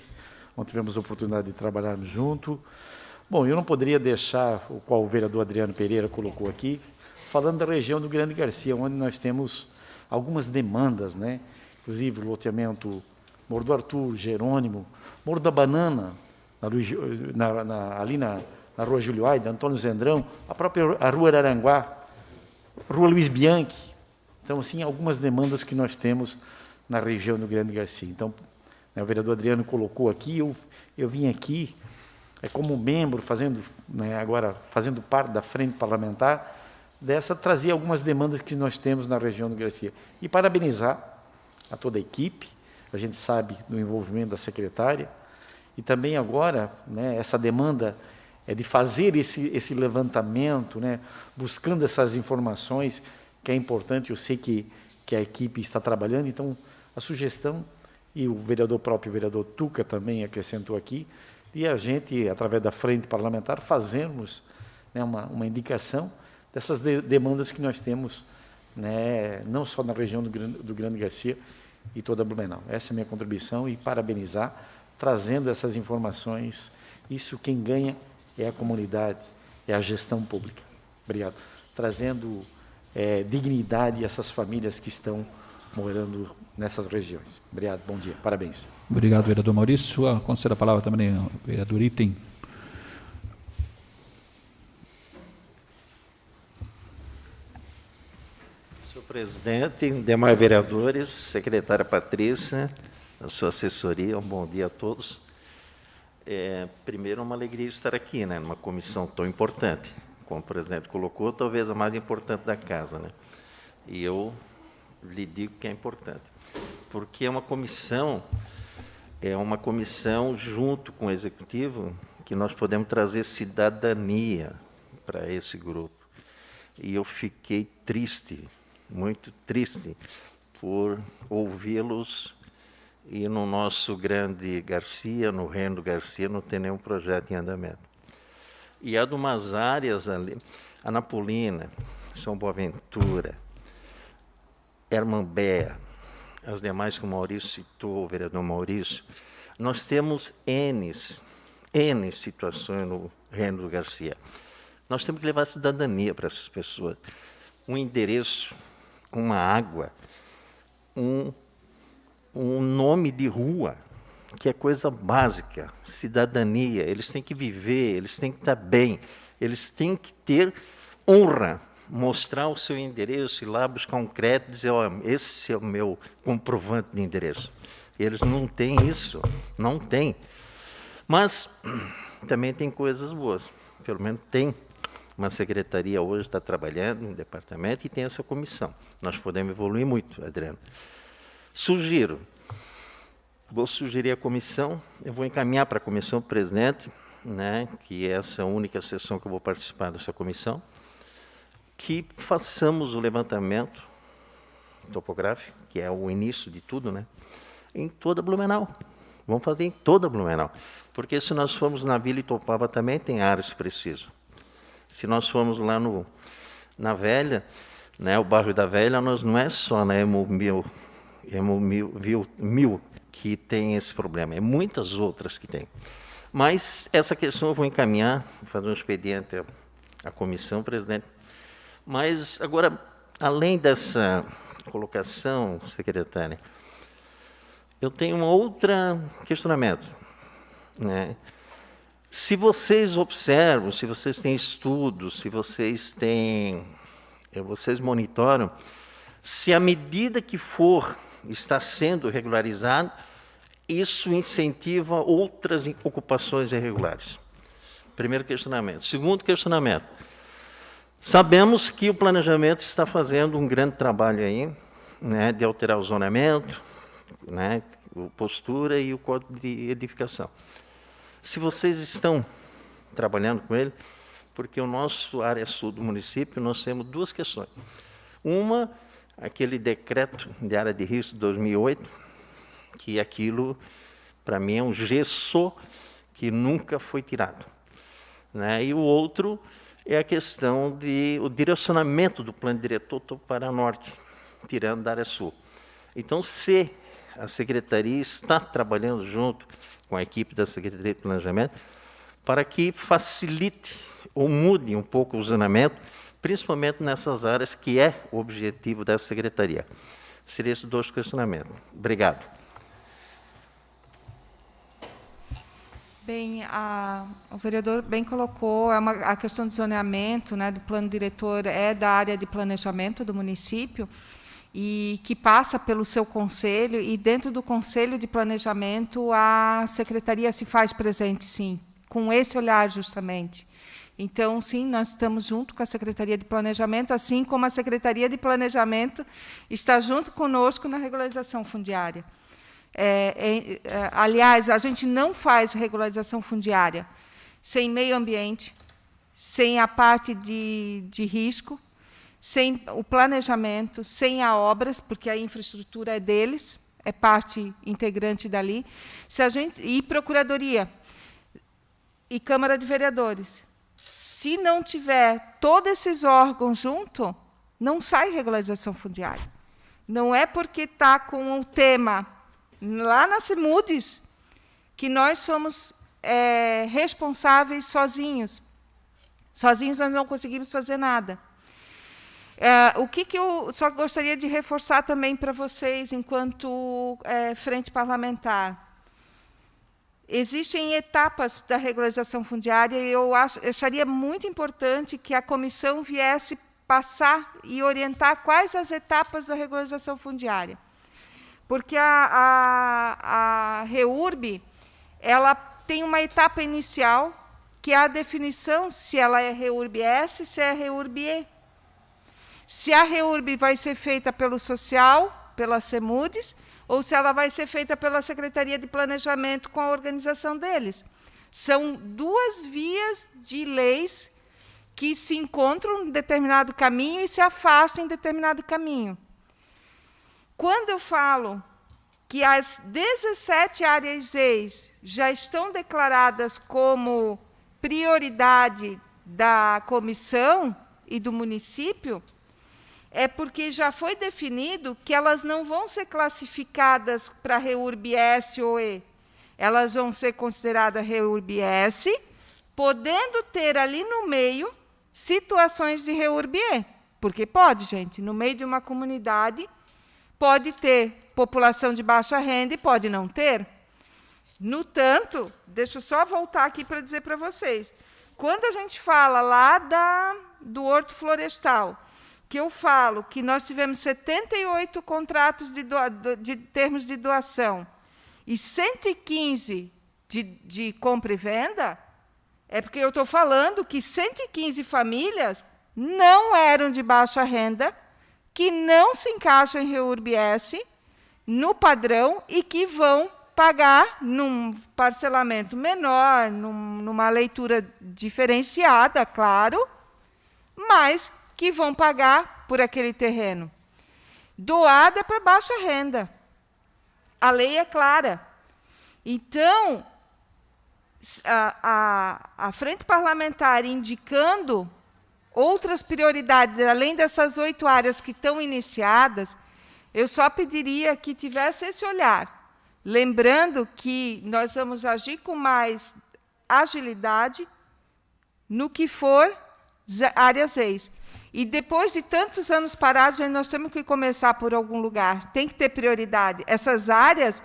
onde tivemos a oportunidade de trabalharmos junto. Bom, eu não poderia deixar o qual o vereador Adriano Pereira colocou aqui, falando da região do Grande Garcia, onde nós temos algumas demandas, né? Inclusive o loteamento Morro do Arthur, Jerônimo, Morro da Banana, ali na Rua Júlio Aida, Antônio Zendrão, a Rua Araranguá, Rua Luiz Bianchi. Então, assim, algumas demandas que nós temos na região do Grande Garcia. Então, o vereador Adriano colocou aqui, eu vim aqui como membro, agora fazendo parte da frente parlamentar, trazer algumas demandas que nós temos na região do Garcia. E parabenizar a toda a equipe, a gente sabe do envolvimento da secretária, e também agora, essa demanda de fazer esse levantamento, buscando essas informações, que é importante, eu sei que a equipe está trabalhando, então a sugestão, e o vereador Tuca também acrescentou aqui, e a gente, através da frente parlamentar, fazermos uma indicação dessas demandas que nós temos, não só na região do Grande Garcia e toda Blumenau. Essa é a minha contribuição e parabenizar, trazendo essas informações. Isso quem ganha é a comunidade, é a gestão pública. Obrigado. Trazendo dignidade a essas famílias que estão morando nessas regiões. Obrigado, bom dia, parabéns. Obrigado, vereador Maurício. Conceda a palavra também ao vereador Item. Senhor presidente, demais vereadores, secretária Patrícia, a sua assessoria, um bom dia a todos. Primeiro, uma alegria estar aqui, numa comissão tão importante. Como o presidente colocou, talvez a mais importante da casa. E eu lhe digo que é importante, porque é uma comissão junto com o Executivo, que nós podemos trazer cidadania para esse grupo. E eu fiquei triste, muito triste, por ouvi-los. E no nosso Grande Garcia, no Reino do Garcia, não tem nenhum projeto em andamento. E há de umas áreas ali, Anapolina, São Boaventura, Hermambé, as demais que o Maurício citou, o vereador Maurício, nós temos N situações no Reino do Garcia. Nós temos que levar cidadania para essas pessoas. Um endereço, uma água, um nome de rua, que é coisa básica, cidadania. Eles têm que viver, eles têm que estar bem, eles têm que ter honra, mostrar o seu endereço, ir lá buscar um crédito e dizer, ó, esse é o meu comprovante de endereço. Eles não têm isso, não têm. Mas também tem coisas boas, pelo menos tem. Uma secretaria hoje está trabalhando, um departamento, e tem essa comissão. Nós podemos evoluir muito, Adriano. Vou sugerir à comissão, eu vou encaminhar para a comissão do presidente, né, que é essa única sessão que eu vou participar dessa comissão, que façamos o levantamento topográfico, que é o início de tudo, né, em toda Blumenau. Vamos fazer em toda Blumenau. Porque se nós formos na Vila Itopava também tem áreas que precisam. Se nós formos lá na Velha, né, o bairro da Velha, nós não é só na Emo Mil que tem esse problema, é muitas outras que tem. Mas essa questão eu vou encaminhar, vou fazer um expediente à comissão, presidente. Mas agora, além dessa colocação, secretária, eu tenho um outro questionamento, né? Se vocês observam, se vocês têm estudos, se vocês monitoram, se à medida que está sendo regularizado, isso incentiva outras ocupações irregulares. Primeiro questionamento. Segundo questionamento. Sabemos que o planejamento está fazendo um grande trabalho aí, né, de alterar o zonamento, né, postura e o código de edificação. Se vocês estão trabalhando com ele, porque o nosso área sul do município, nós temos duas questões. Uma, aquele decreto de área de risco de 2008, que aquilo, para mim, é um gesso que nunca foi tirado, né? E o outro é a questão do direcionamento do plano diretor para norte, tirando da área sul. Então, se a secretaria está trabalhando junto com a equipe da Secretaria de Planejamento, para que facilite ou mude um pouco o zonamento, principalmente nessas áreas que é o objetivo dessa secretaria. Seriam esses dois questionamentos. Obrigado. Bem, o vereador bem colocou, a questão do zoneamento, né, do plano diretor é da área de planejamento do município, e que passa pelo seu conselho, e dentro do conselho de planejamento a secretaria se faz presente, sim, com esse olhar justamente. Então, sim, nós estamos junto com a Secretaria de Planejamento, assim como a Secretaria de Planejamento está junto conosco na regularização fundiária. Aliás, a gente não faz regularização fundiária sem meio ambiente, sem a parte de risco, sem o planejamento, sem as obras, porque a infraestrutura é deles, é parte integrante dali, e Procuradoria e Câmara de Vereadores. Se não tiver todos esses órgãos juntos, não sai regularização fundiária. Não é porque está com o tema lá na CEMUDES que nós somos responsáveis sozinhos. Sozinhos nós não conseguimos fazer nada. O que eu só gostaria de reforçar também para vocês, enquanto frente parlamentar. Existem etapas da regularização fundiária e eu acharia muito importante que a comissão viesse passar e orientar quais as etapas da regularização fundiária. Porque a REURB ela tem uma etapa inicial, que é a definição se ela é REURB S, se é REURB E. Se a REURB vai ser feita pelo social, pela CEMUDES, ou se ela vai ser feita pela Secretaria de Planejamento com a organização deles. São duas vias de leis que se encontram em determinado caminho e se afastam em determinado caminho. Quando eu falo que as 17 áreas EIS já estão declaradas como prioridade da comissão e do município é porque já foi definido que elas não vão ser classificadas para REURB S ou E. Elas vão ser consideradas REURB S, podendo ter ali no meio situações de REURB E. Porque pode, gente, no meio de uma comunidade, pode ter população de baixa renda e pode não ter. No tanto, deixa eu só voltar aqui para dizer para vocês, quando a gente fala lá do Horto Florestal, que eu falo que nós tivemos 78 contratos de termos de doação e 115 de compra e venda, é porque eu estou falando que 115 famílias não eram de baixa renda, que não se encaixam em REURB S, no padrão, e que vão pagar num parcelamento menor, numa leitura diferenciada, claro, mas que vão pagar por aquele terreno. Doada para baixa renda. A lei é clara. Então, a Frente Parlamentar indicando outras prioridades, além dessas 8 áreas que estão iniciadas, eu só pediria que tivesse esse olhar, lembrando que nós vamos agir com mais agilidade no que for áreas EIS. E depois de tantos anos parados, nós temos que começar por algum lugar, tem que ter prioridade. Essas áreas,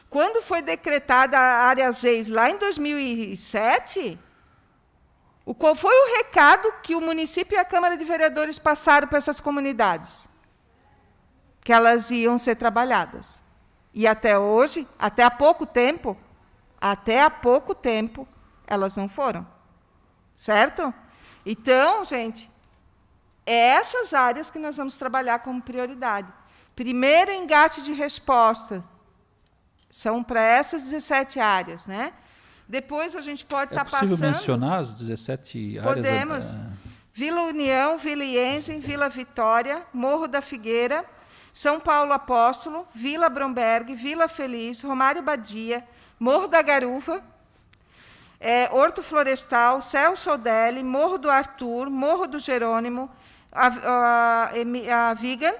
quando foi decretada a área EIS lá em 2007, qual foi o recado que o município e a Câmara de Vereadores passaram para essas comunidades? Que elas iam ser trabalhadas. E até hoje, até há pouco tempo, elas não foram. Certo? Então, gente, é essas áreas que nós vamos trabalhar como prioridade. Primeiro engate de resposta são para essas 17 áreas, né? Depois a gente pode estar passando... É possível mencionar as 17 áreas? Podemos. Vila União, Vila Ienzen, Vila Vitória, Morro da Figueira, São Paulo Apóstolo, Vila Bromberg, Vila Feliz, Romário Badia, Morro da Garuva, Horto Florestal, Céu Sodelli, Morro do Arthur, Morro do Jerônimo, a Vigand,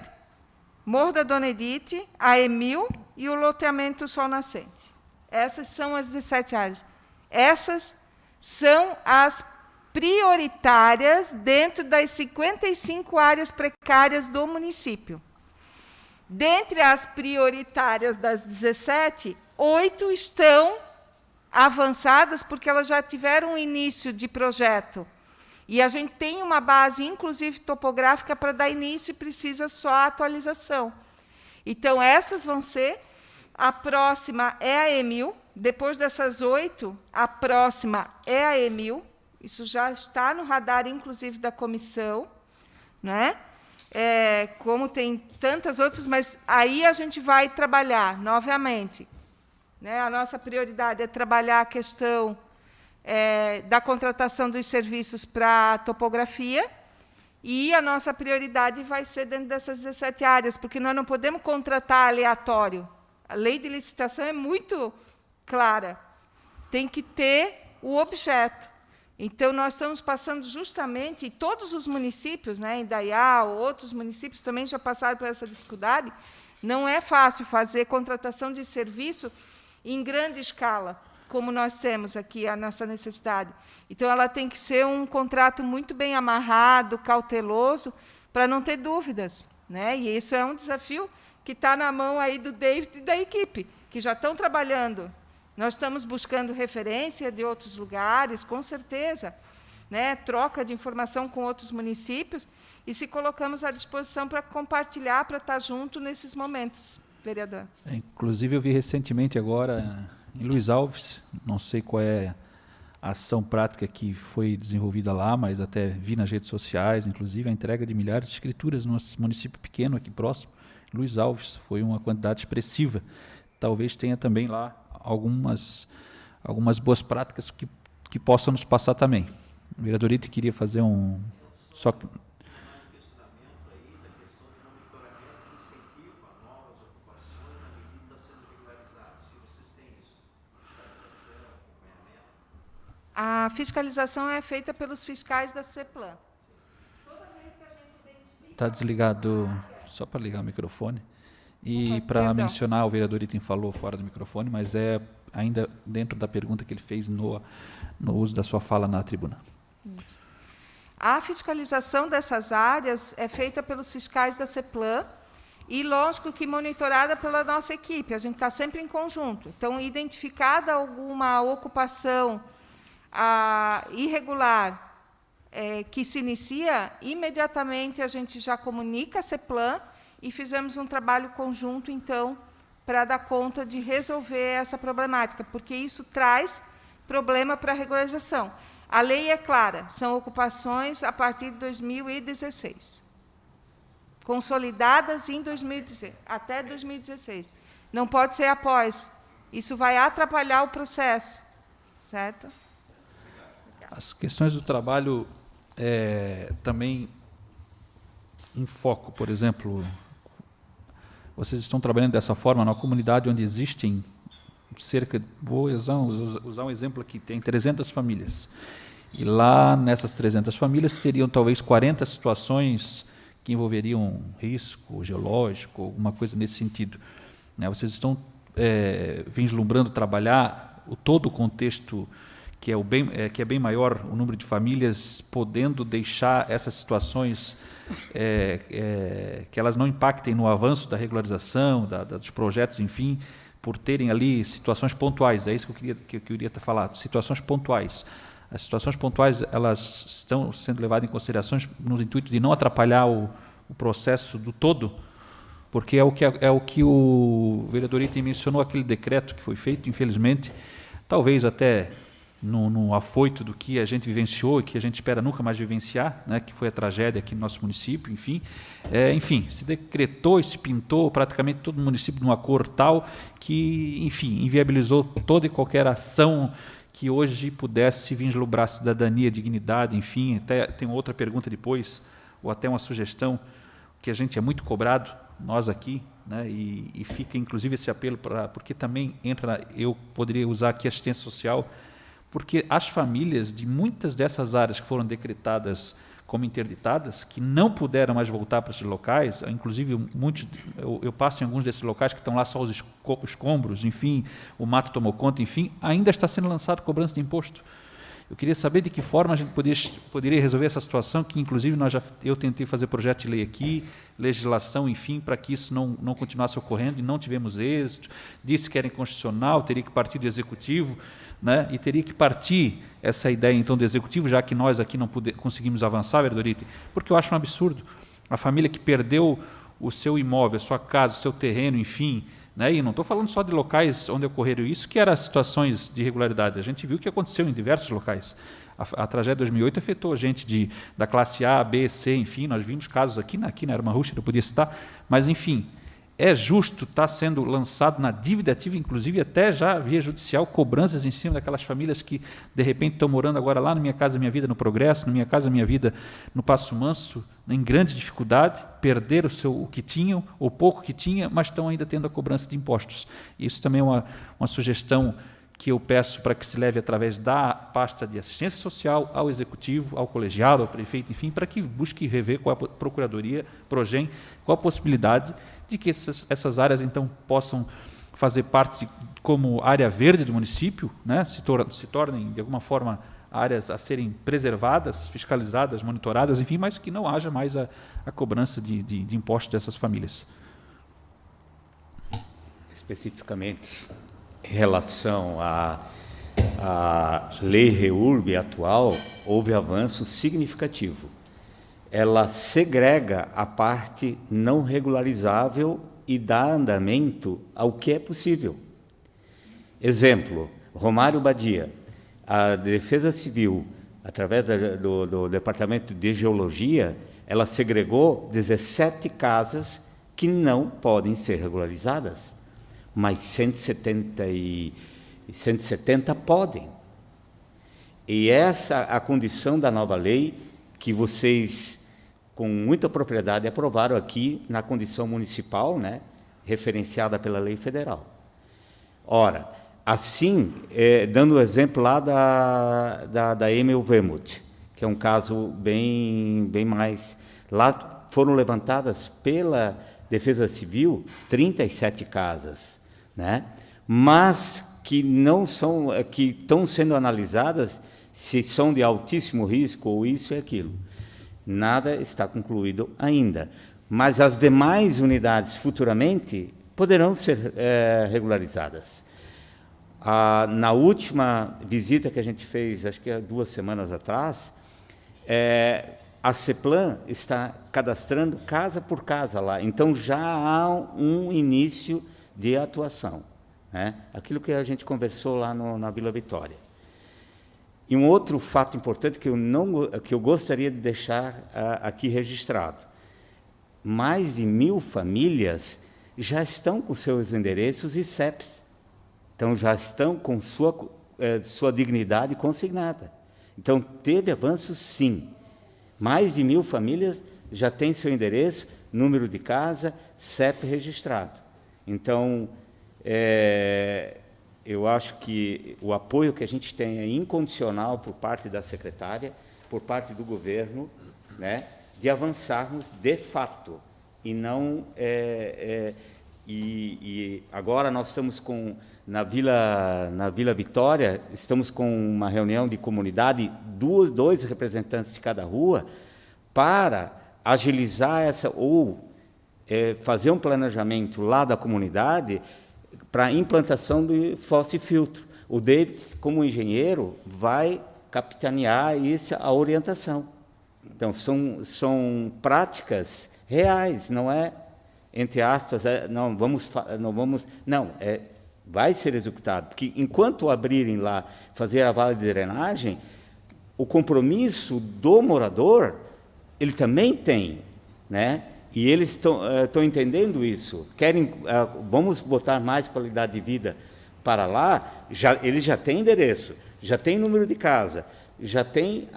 Morro da Dona Edith, a Emil e o loteamento Sol Nascente. Essas são as 17 áreas. Essas são as prioritárias dentro das 55 áreas precárias do município. Dentre as prioritárias das 17, 8 estão avançadas porque elas já tiveram um início de projeto. E a gente tem uma base, inclusive topográfica, para dar início e precisa só a atualização. Então, essas vão ser... A próxima é a Emil. Depois dessas 8, a próxima é a Emil. Isso já está no radar, inclusive, da comissão, né? Como tem tantas outras, mas aí a gente vai trabalhar novamente. Né? A nossa prioridade é trabalhar a questão da contratação dos serviços para a topografia, e a nossa prioridade vai ser dentro dessas 17 áreas, porque nós não podemos contratar aleatório. A lei de licitação é muito clara. Tem que ter o objeto. Então, nós estamos passando justamente, e todos os municípios, né, Indaiá, outros municípios também já passaram por essa dificuldade, não é fácil fazer contratação de serviço em grande escala, como nós temos aqui a nossa necessidade. Então, ela tem que ser um contrato muito bem amarrado, cauteloso, para não ter dúvidas. Né? E isso é um desafio que está na mão aí do David e da equipe, que já estão trabalhando. Nós estamos buscando referência de outros lugares, com certeza, né? Troca de informação com outros municípios, e se colocamos à disposição para compartilhar, para estar junto nesses momentos, vereador. Inclusive, eu vi recentemente agora em Luiz Alves, não sei qual é a ação prática que foi desenvolvida lá, mas até vi nas redes sociais, inclusive, a entrega de milhares de escrituras no nosso município pequeno, aqui próximo, Luiz Alves, foi uma quantidade expressiva. Talvez tenha também lá algumas boas práticas que possam nos passar também. O vereador Ito queria fazer um... Só que... A A fiscalização é feita pelos fiscais da CEPLAN. Está desligado, só para ligar o microfone. E para mencionar, o vereador Item falou fora do microfone, mas é ainda dentro da pergunta que ele fez no uso da sua fala na tribuna. Isso. A fiscalização dessas áreas é feita pelos fiscais da CEPLAN e, lógico, que monitorada pela nossa equipe. A gente está sempre em conjunto. Então, identificada alguma ocupação irregular que se inicia, imediatamente a gente já comunica a CEPLAN e fizemos um trabalho conjunto, então, para dar conta de resolver essa problemática, porque isso traz problema para a regularização. A lei é clara, são ocupações a partir de 2016, consolidadas em 2016, até 2016. Não pode ser após. Isso vai atrapalhar o processo, certo? As questões do trabalho também em foco, por exemplo, vocês estão trabalhando dessa forma na comunidade onde existem vou usar um exemplo aqui, tem 300 famílias. E lá, nessas 300 famílias, teriam talvez 40 situações que envolveriam risco geológico, alguma coisa nesse sentido. Vocês estão vislumbrando trabalhar todo o contexto que é bem maior o número de famílias, podendo deixar essas situações que elas não impactem no avanço da regularização, dos projetos, enfim, por terem ali situações pontuais. É isso que eu queria ter falado, situações pontuais. As situações pontuais, elas estão sendo levadas em consideração no intuito de não atrapalhar o processo do todo, porque é o que o vereador Item mencionou, aquele decreto que foi feito, infelizmente, talvez até no afoito do que a gente vivenciou e que a gente espera nunca mais vivenciar, né, que foi a tragédia aqui no nosso município, enfim. Se decretou e se pintou praticamente todo o município numa cor tal que, enfim, inviabilizou toda e qualquer ação que hoje pudesse vislumbrar cidadania, dignidade, enfim. Até tem outra pergunta depois, ou até uma sugestão, que a gente é muito cobrado, nós aqui, né, e fica inclusive esse apelo, porque também eu poderia usar aqui assistência social, porque as famílias de muitas dessas áreas que foram decretadas como interditadas, que não puderam mais voltar para esses locais, inclusive eu passo em alguns desses locais que estão lá só os escombros, enfim, o mato tomou conta, enfim, ainda está sendo lançado cobrança de imposto. Eu queria saber de que forma a gente poderia resolver essa situação, que inclusive eu tentei fazer projeto de lei aqui, legislação, enfim, para que isso não continuasse ocorrendo, e não tivemos êxito. Disse que era inconstitucional, teria que partir do executivo, né? E teria que partir essa ideia, então, do executivo, já que nós aqui não conseguimos avançar, vereador Item, porque eu acho um absurdo. A família que perdeu o seu imóvel, a sua casa, o seu terreno, enfim, né? E não estou falando só de locais onde ocorreram isso, que eram situações de irregularidade. A gente viu o que aconteceu em diversos locais. A tragédia de 2008 afetou gente da classe A, B, C, enfim, nós vimos casos aqui na Erma Rússia, eu podia citar, mas, enfim, é justo estar sendo lançado na dívida ativa, inclusive até já via judicial, cobranças em cima daquelas famílias que, de repente, estão morando agora lá no Minha Casa Minha Vida no Progresso, no Minha Casa Minha Vida no Passo Manso, em grande dificuldade, perderam o que tinham, ou pouco que tinha, mas estão ainda tendo a cobrança de impostos. Isso também é uma sugestão que eu peço para que se leve através da pasta de assistência social ao executivo, ao colegiado, ao prefeito, enfim, para que busque rever com a Procuradoria, Progem, qual a possibilidade de que essas áreas, então, possam fazer parte como área verde do município, né, se tornem, de alguma forma, áreas a serem preservadas, fiscalizadas, monitoradas, enfim, mas que não haja mais a cobrança de impostos dessas famílias. Especificamente, em relação à lei REURB atual, houve avanço significativo. Ela segrega a parte não regularizável e dá andamento ao que é possível. Exemplo, Romário Badia, a Defesa Civil, através do Departamento de Geologia, ela segregou 17 casas que não podem ser regularizadas, mas 170 podem. E essa é a condição da nova lei que vocês, com muita propriedade, aprovaram aqui na condição municipal, né, referenciada pela lei federal. Ora, Assim, dando o exemplo lá da Emil Vermut, que é um caso bem mais... Lá foram levantadas pela Defesa Civil 37 casas, né? Mas que não são, que estão sendo analisadas se são de altíssimo risco ou isso e aquilo. Nada está concluído ainda. Mas as demais unidades futuramente poderão ser regularizadas. Na última visita que a gente fez, acho que há 2 semanas atrás, a CEPLAN está cadastrando casa por casa lá. Então, já há um início de atuação, né? Aquilo que a gente conversou lá na Vila Vitória. E um outro fato importante que eu gostaria de deixar aqui registrado. Mais de 1.000 famílias já estão com seus endereços e CEPs. Então, já estão com sua dignidade consignada. Então, teve avanço, sim. Mais de 1.000 famílias já têm seu endereço, número de casa, CEP registrado. Então, eu acho que o apoio que a gente tem é incondicional por parte da secretária, por parte do governo, né, de avançarmos de fato. E não... E agora nós estamos na Vila Vitória, estamos com uma reunião de comunidade, 2 representantes de cada rua, para agilizar fazer um planejamento lá da comunidade para a implantação do fóssil-filtro. O David, como engenheiro, vai capitanear a orientação. Então, são práticas reais, não é, entre aspas, vai ser executado, porque enquanto abrirem lá, fazer a vala de drenagem, o compromisso do morador, ele também tem, né? E eles estão entendendo isso, vamos botar mais qualidade de vida para lá, eles já têm endereço, já têm número de casa, já tem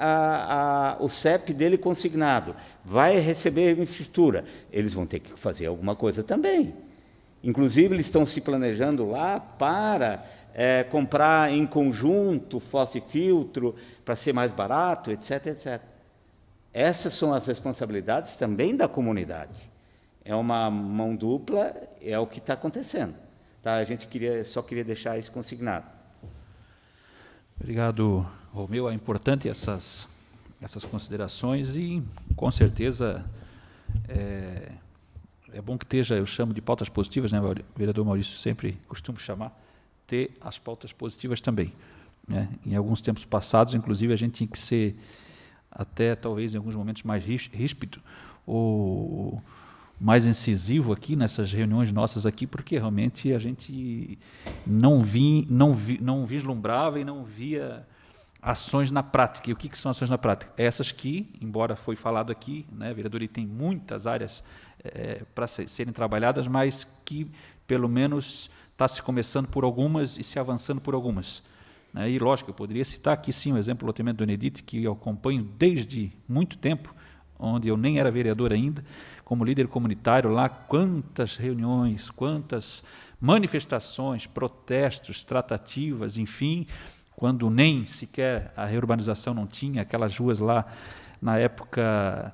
o CEP dele consignado, vai receber infraestrutura, eles vão ter que fazer alguma coisa também. Inclusive, eles estão se planejando lá para comprar em conjunto fóssil-filtro para ser mais barato, etc, etc. Essas são as responsabilidades também da comunidade. É uma mão dupla, é o que está acontecendo. Tá? A gente só queria deixar isso consignado. Obrigado, Romeu. É importante essas considerações e, com certeza, é bom que esteja, eu chamo de pautas positivas, né? O vereador Maurício sempre costuma chamar, ter as pautas positivas também, né? Em alguns tempos passados, inclusive, a gente tinha que ser, até talvez em alguns momentos, mais ríspido ou mais incisivo aqui nessas reuniões nossas aqui, porque realmente a gente não vislumbrava e não via ações na prática. E o que são ações na prática? Essas que, embora foi falado aqui, né, vereador, e tem muitas áreas para serem trabalhadas, mas que, pelo menos, está se começando por algumas e se avançando por algumas. Né? E, lógico, eu poderia citar aqui, sim, o exemplo do loteamento do Enedite, que eu acompanho desde muito tempo, onde eu nem era vereador ainda, como líder comunitário lá, quantas reuniões, quantas manifestações, protestos, tratativas, enfim, quando nem sequer a reurbanização não tinha, aquelas ruas lá, na época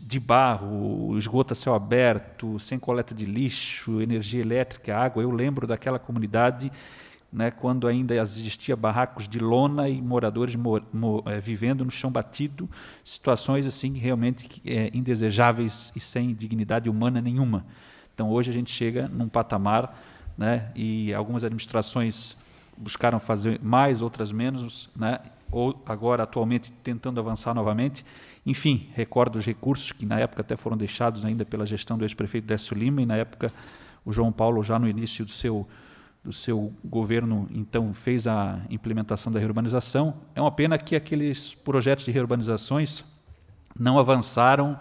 de barro, esgoto a céu aberto, sem coleta de lixo, energia elétrica, água. Eu lembro daquela comunidade, né, quando ainda existia barracos de lona e moradores vivendo no chão batido, situações assim realmente indesejáveis e sem dignidade humana nenhuma. Então, hoje a gente chega num patamar, né, e algumas administrações buscaram fazer mais, outras menos, né, ou agora, atualmente, tentando avançar novamente. Enfim, recordo os recursos que na época até foram deixados ainda pela gestão do ex-prefeito Décio Lima, e na época o João Paulo, já no início do seu governo, então, fez a implementação da reurbanização. É uma pena que aqueles projetos de reurbanizações não avançaram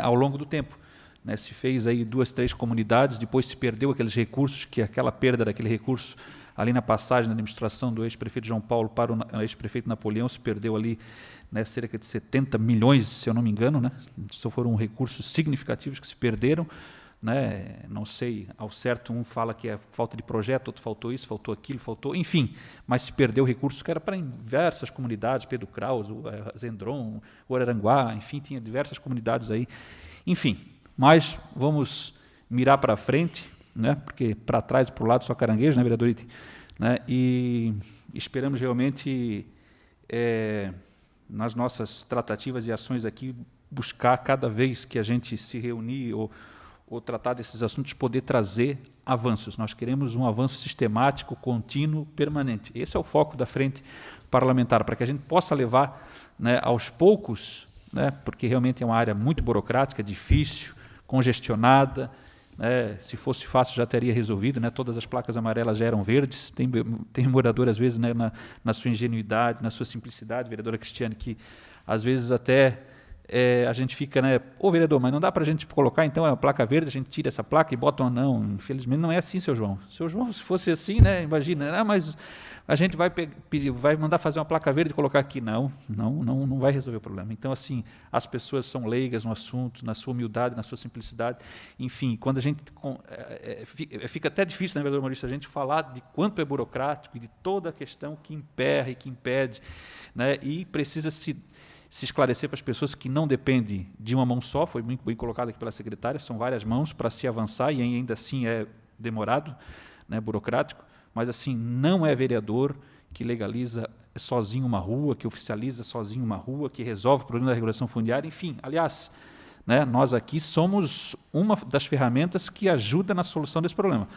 ao longo do tempo. Né? Se fez aí 2, 3 comunidades, depois se perdeu aqueles recursos, que aquela perda daquele recurso, ali na passagem da administração do ex-prefeito João Paulo para o ex-prefeito Napoleão, se perdeu ali, né, cerca de 70 milhões, se eu não me engano, né? Isso foram recursos significativos que se perderam, né? Não sei, ao certo, um fala que é falta de projeto, outro faltou isso, faltou aquilo, faltou, enfim, mas se perdeu recursos que era para diversas comunidades, Pedro Kraus, Zendron, o Araranguá, enfim, tinha diversas comunidades aí, enfim, mas vamos mirar para frente, né? Porque para trás, para o lado, só caranguejo, né, vereador Item? Né? E esperamos realmente, nas nossas tratativas e ações aqui, buscar cada vez que a gente se reunir ou tratar desses assuntos, poder trazer avanços. Nós queremos um avanço sistemático, contínuo, permanente. Esse é o foco da frente parlamentar, para que a gente possa levar, né, aos poucos, né, porque realmente é uma área muito burocrática, difícil, congestionada, né, se fosse fácil já teria resolvido, né, todas as placas amarelas já eram verdes, tem morador às vezes, né, na sua ingenuidade, na sua simplicidade, vereadora Cristiane, que às vezes até a gente fica, né, ô vereador, mas não dá para a gente colocar então a placa verde, a gente tira essa placa e bota uma não. Infelizmente não é assim, seu João. Seu João, se fosse assim, né, imagina, mas a gente vai mandar fazer uma placa verde e colocar aqui. Não vai resolver o problema. Então, assim, as pessoas são leigas no assunto, na sua humildade, na sua simplicidade. Enfim, quando a gente... fica até difícil, né, vereador Maurício, a gente falar de quanto é burocrático e de toda a questão que emperra e que impede, né, e precisa se esclarecer para as pessoas que não depende de uma mão só, foi muito bem colocado aqui pela secretária, são várias mãos para se avançar e ainda assim é demorado, né, burocrático, mas assim, não é vereador que legaliza sozinho uma rua, que oficializa sozinho uma rua, que resolve o problema da regulação fundiária, enfim, aliás, né, nós aqui somos uma das ferramentas que ajuda na solução desse problema.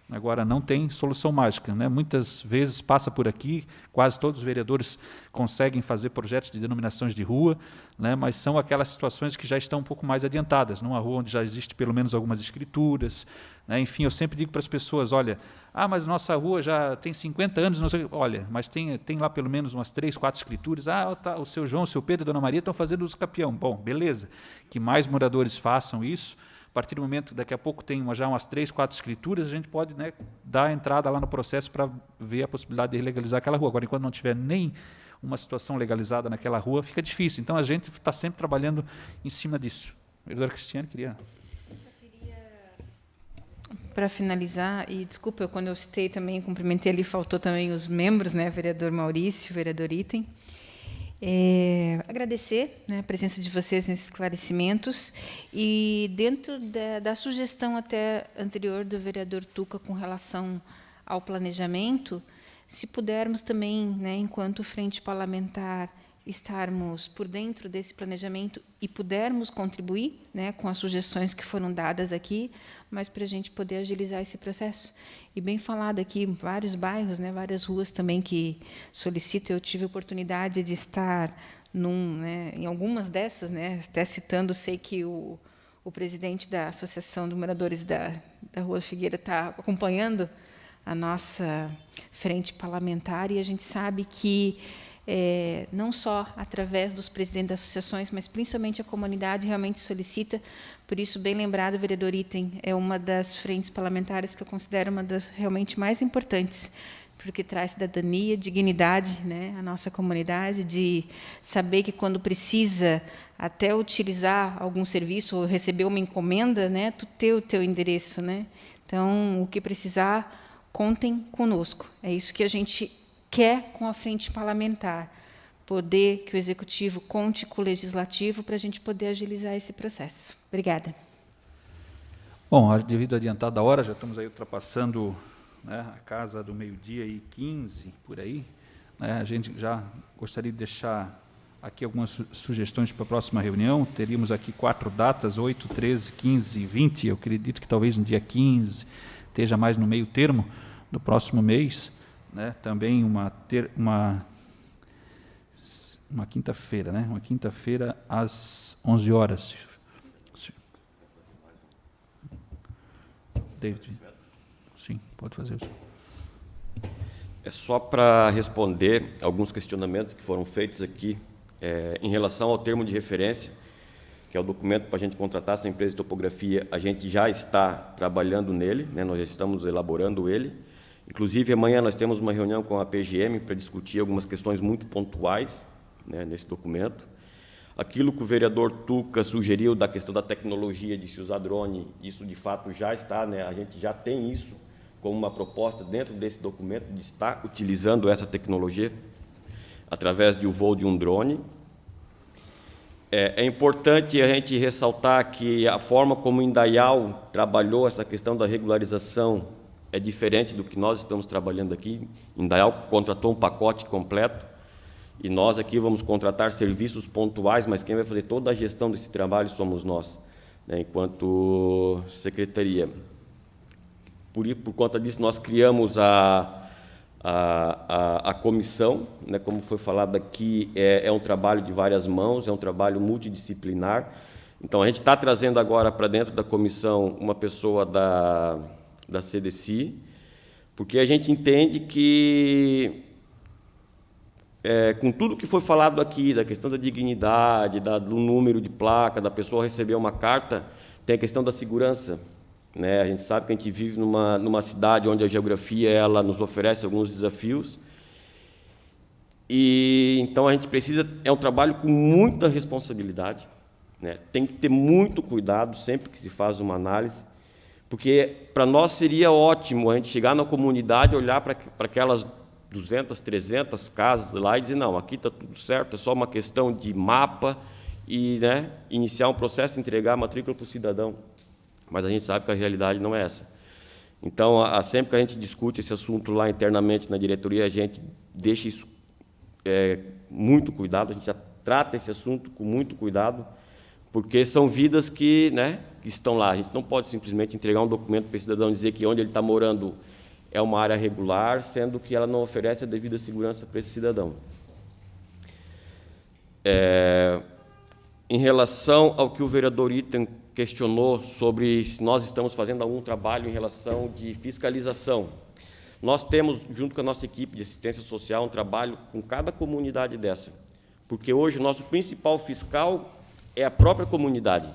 Agora, não tem solução mágica, né? Muitas vezes passa por aqui, quase todos os vereadores conseguem fazer projetos de denominações de rua, né? Mas são aquelas situações que já estão um pouco mais adiantadas, numa rua onde já existe pelo menos algumas escrituras, né? Enfim, eu sempre digo para as pessoas, olha, mas nossa rua já tem 50 anos, não sei, olha, mas tem lá pelo menos umas 3, 4 escrituras, tá, o seu João, o seu Pedro e a dona Maria estão fazendo uso capião. Bom, beleza, que mais moradores façam isso. A partir do momento que daqui a pouco tem já umas 3, 4 escrituras, a gente pode, né, dar a entrada lá no processo para ver a possibilidade de legalizar aquela rua. Agora, enquanto não tiver nem uma situação legalizada naquela rua, fica difícil. Então, a gente está sempre trabalhando em cima disso. Vereadora Cristiane, queria... Para finalizar, e desculpa, quando eu citei também, cumprimentei ali, faltou também os membros, né, vereador Maurício, vereador Item. Agradecer, né, a presença de vocês nesses esclarecimentos e dentro da sugestão até anterior do vereador Tuca com relação ao planejamento, se pudermos também, né, enquanto frente parlamentar, estarmos por dentro desse planejamento e pudermos contribuir, né, com as sugestões que foram dadas aqui, mas para a gente poder agilizar esse processo. E bem falado aqui, vários bairros, né, várias ruas também que solicitam. Eu tive a oportunidade de estar em algumas dessas, né, até citando, sei que o presidente da Associação de Moradores da Rua Figueira está acompanhando a nossa frente parlamentar, e a gente sabe que não só através dos presidentes das associações, mas principalmente a comunidade realmente solicita. Por isso, bem lembrado, vereador Item, é uma das frentes parlamentares que eu considero uma das realmente mais importantes, porque traz cidadania, dignidade, né, à nossa comunidade, de saber que quando precisa até utilizar algum serviço ou receber uma encomenda, né, tu ter o teu endereço, né. Então, o que precisar, contem conosco. É isso que a gente quer com a frente parlamentar, poder que o Executivo conte com o Legislativo para a gente poder agilizar esse processo. Obrigada. Bom, devido à adiantada hora, já estamos aí ultrapassando, né, a casa do 12h15, por aí, né, a gente já gostaria de deixar aqui algumas sugestões para a próxima reunião. Teríamos aqui 4 datas, 8, 13, 15 e 20, eu acredito que talvez no dia 15 esteja mais no meio termo do próximo mês, né, também uma quinta-feira, né, uma quinta-feira às 11 horas. David, sim, pode fazer isso. É só para responder alguns questionamentos que foram feitos aqui em relação ao termo de referência, que é o documento para a gente contratar essa empresa de topografia. A gente já está trabalhando nele, né, nós já estamos elaborando ele. Inclusive, amanhã nós temos uma reunião com a PGM para discutir algumas questões muito pontuais, né, nesse documento. Aquilo que o vereador Tuca sugeriu da questão da tecnologia de se usar drone, isso de fato já está, né? A gente já tem isso como uma proposta dentro desse documento de estar utilizando essa tecnologia através do voo de um drone. É importante a gente ressaltar que a forma como o Indaial trabalhou essa questão da regularização é diferente do que nós estamos trabalhando aqui. Indaial contratou um pacote completo e nós aqui vamos contratar serviços pontuais, mas quem vai fazer toda a gestão desse trabalho somos nós, né, enquanto secretaria. Por conta disso, nós criamos a comissão, né, como foi falado aqui, é um trabalho de várias mãos, é um trabalho multidisciplinar. Então, a gente está trazendo agora para dentro da comissão uma pessoa da CDC, porque a gente entende que, com tudo que foi falado aqui, da questão da dignidade, do número de placa, da pessoa receber uma carta, tem a questão da segurança, né? A gente sabe que a gente vive numa cidade onde a geografia ela nos oferece alguns desafios, e então a gente precisa, é um trabalho com muita responsabilidade, né? Tem que ter muito cuidado sempre que se faz uma análise, porque para nós seria ótimo a gente chegar na comunidade, olhar para aquelas 200, 300 casas lá e dizer, não, aqui está tudo certo, é só uma questão de mapa e, né, iniciar um processo, entregar a matrícula para o cidadão. Mas a gente sabe que a realidade não é essa. Então, sempre que a gente discute esse assunto lá internamente na diretoria, a gente deixa isso muito cuidado, a gente já trata esse assunto com muito cuidado, porque são vidas que, né, que estão lá. A gente não pode simplesmente entregar um documento para o cidadão e dizer que onde ele está morando é uma área regular, sendo que ela não oferece a devida segurança para esse cidadão. Em relação ao que o vereador Itten questionou sobre se nós estamos fazendo algum trabalho em relação de fiscalização, nós temos, junto com a nossa equipe de assistência social, um trabalho com cada comunidade dessa, porque hoje o nosso principal fiscal é a própria comunidade.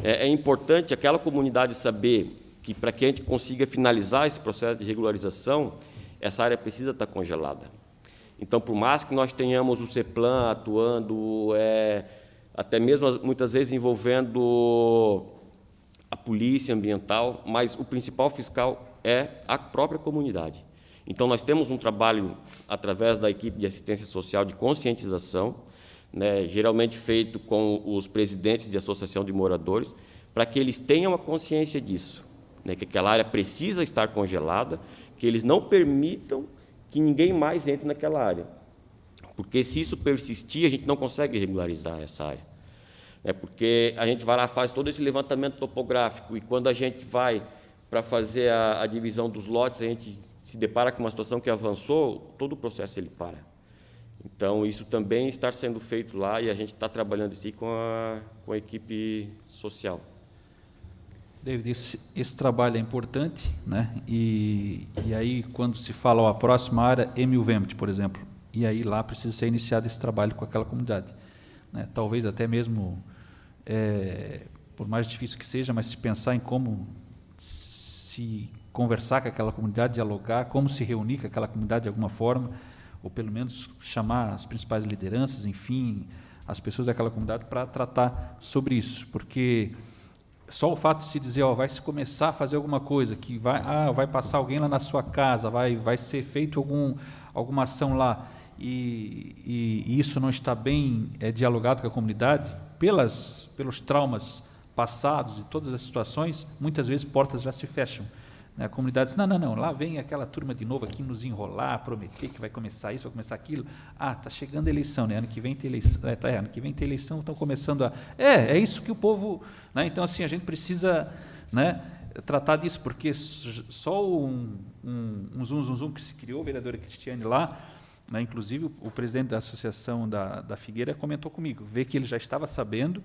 É importante aquela comunidade saber que, para que a gente consiga finalizar esse processo de regularização, essa área precisa estar congelada. Então, por mais que nós tenhamos o CEPLAN atuando, até mesmo, muitas vezes, envolvendo a polícia ambiental, mas o principal fiscal é a própria comunidade. Então, nós temos um trabalho, através da equipe de assistência social, de conscientização, né, geralmente feito com os presidentes de associação de moradores, para que eles tenham a consciência disso, né, que aquela área precisa estar congelada, que eles não permitam que ninguém mais entre naquela área. Porque se isso persistir, a gente não consegue regularizar essa área. Porque a gente vai lá, faz todo esse levantamento topográfico, e quando a gente vai para fazer a divisão dos lotes, a gente se depara com uma situação que avançou, todo o processo ele para. Então, isso também está sendo feito lá, e a gente está trabalhando isso com a equipe social. David, esse trabalho é importante, né? E aí, quando se fala, a próxima área é Milvempt, por exemplo, e aí lá precisa ser iniciado esse trabalho com aquela comunidade, né? Talvez até mesmo, por mais difícil que seja, mas se pensar em como se conversar com aquela comunidade, dialogar, como se reunir com aquela comunidade de alguma forma, ou pelo menos chamar as principais lideranças, enfim, as pessoas daquela comunidade para tratar sobre isso, porque só o fato de se dizer, vai se começar a fazer alguma coisa, que vai passar alguém lá na sua casa, vai ser feito alguma ação lá, e isso não está bem dialogado com a comunidade, pelos traumas passados e todas as situações, muitas vezes portas já se fecham. A comunidade diz, não, lá vem aquela turma de novo aqui nos enrolar, prometer que vai começar isso, vai começar aquilo. Está chegando a eleição, né? Ano que vem tem eleição, ano que vem tem eleição, estão começando a... É isso que o povo... Né? Então, assim, a gente precisa, né, tratar disso, porque só um zoom que se criou, a vereadora Cristiane lá, né, inclusive o presidente da associação da Figueira comentou comigo, vê que ele já estava sabendo,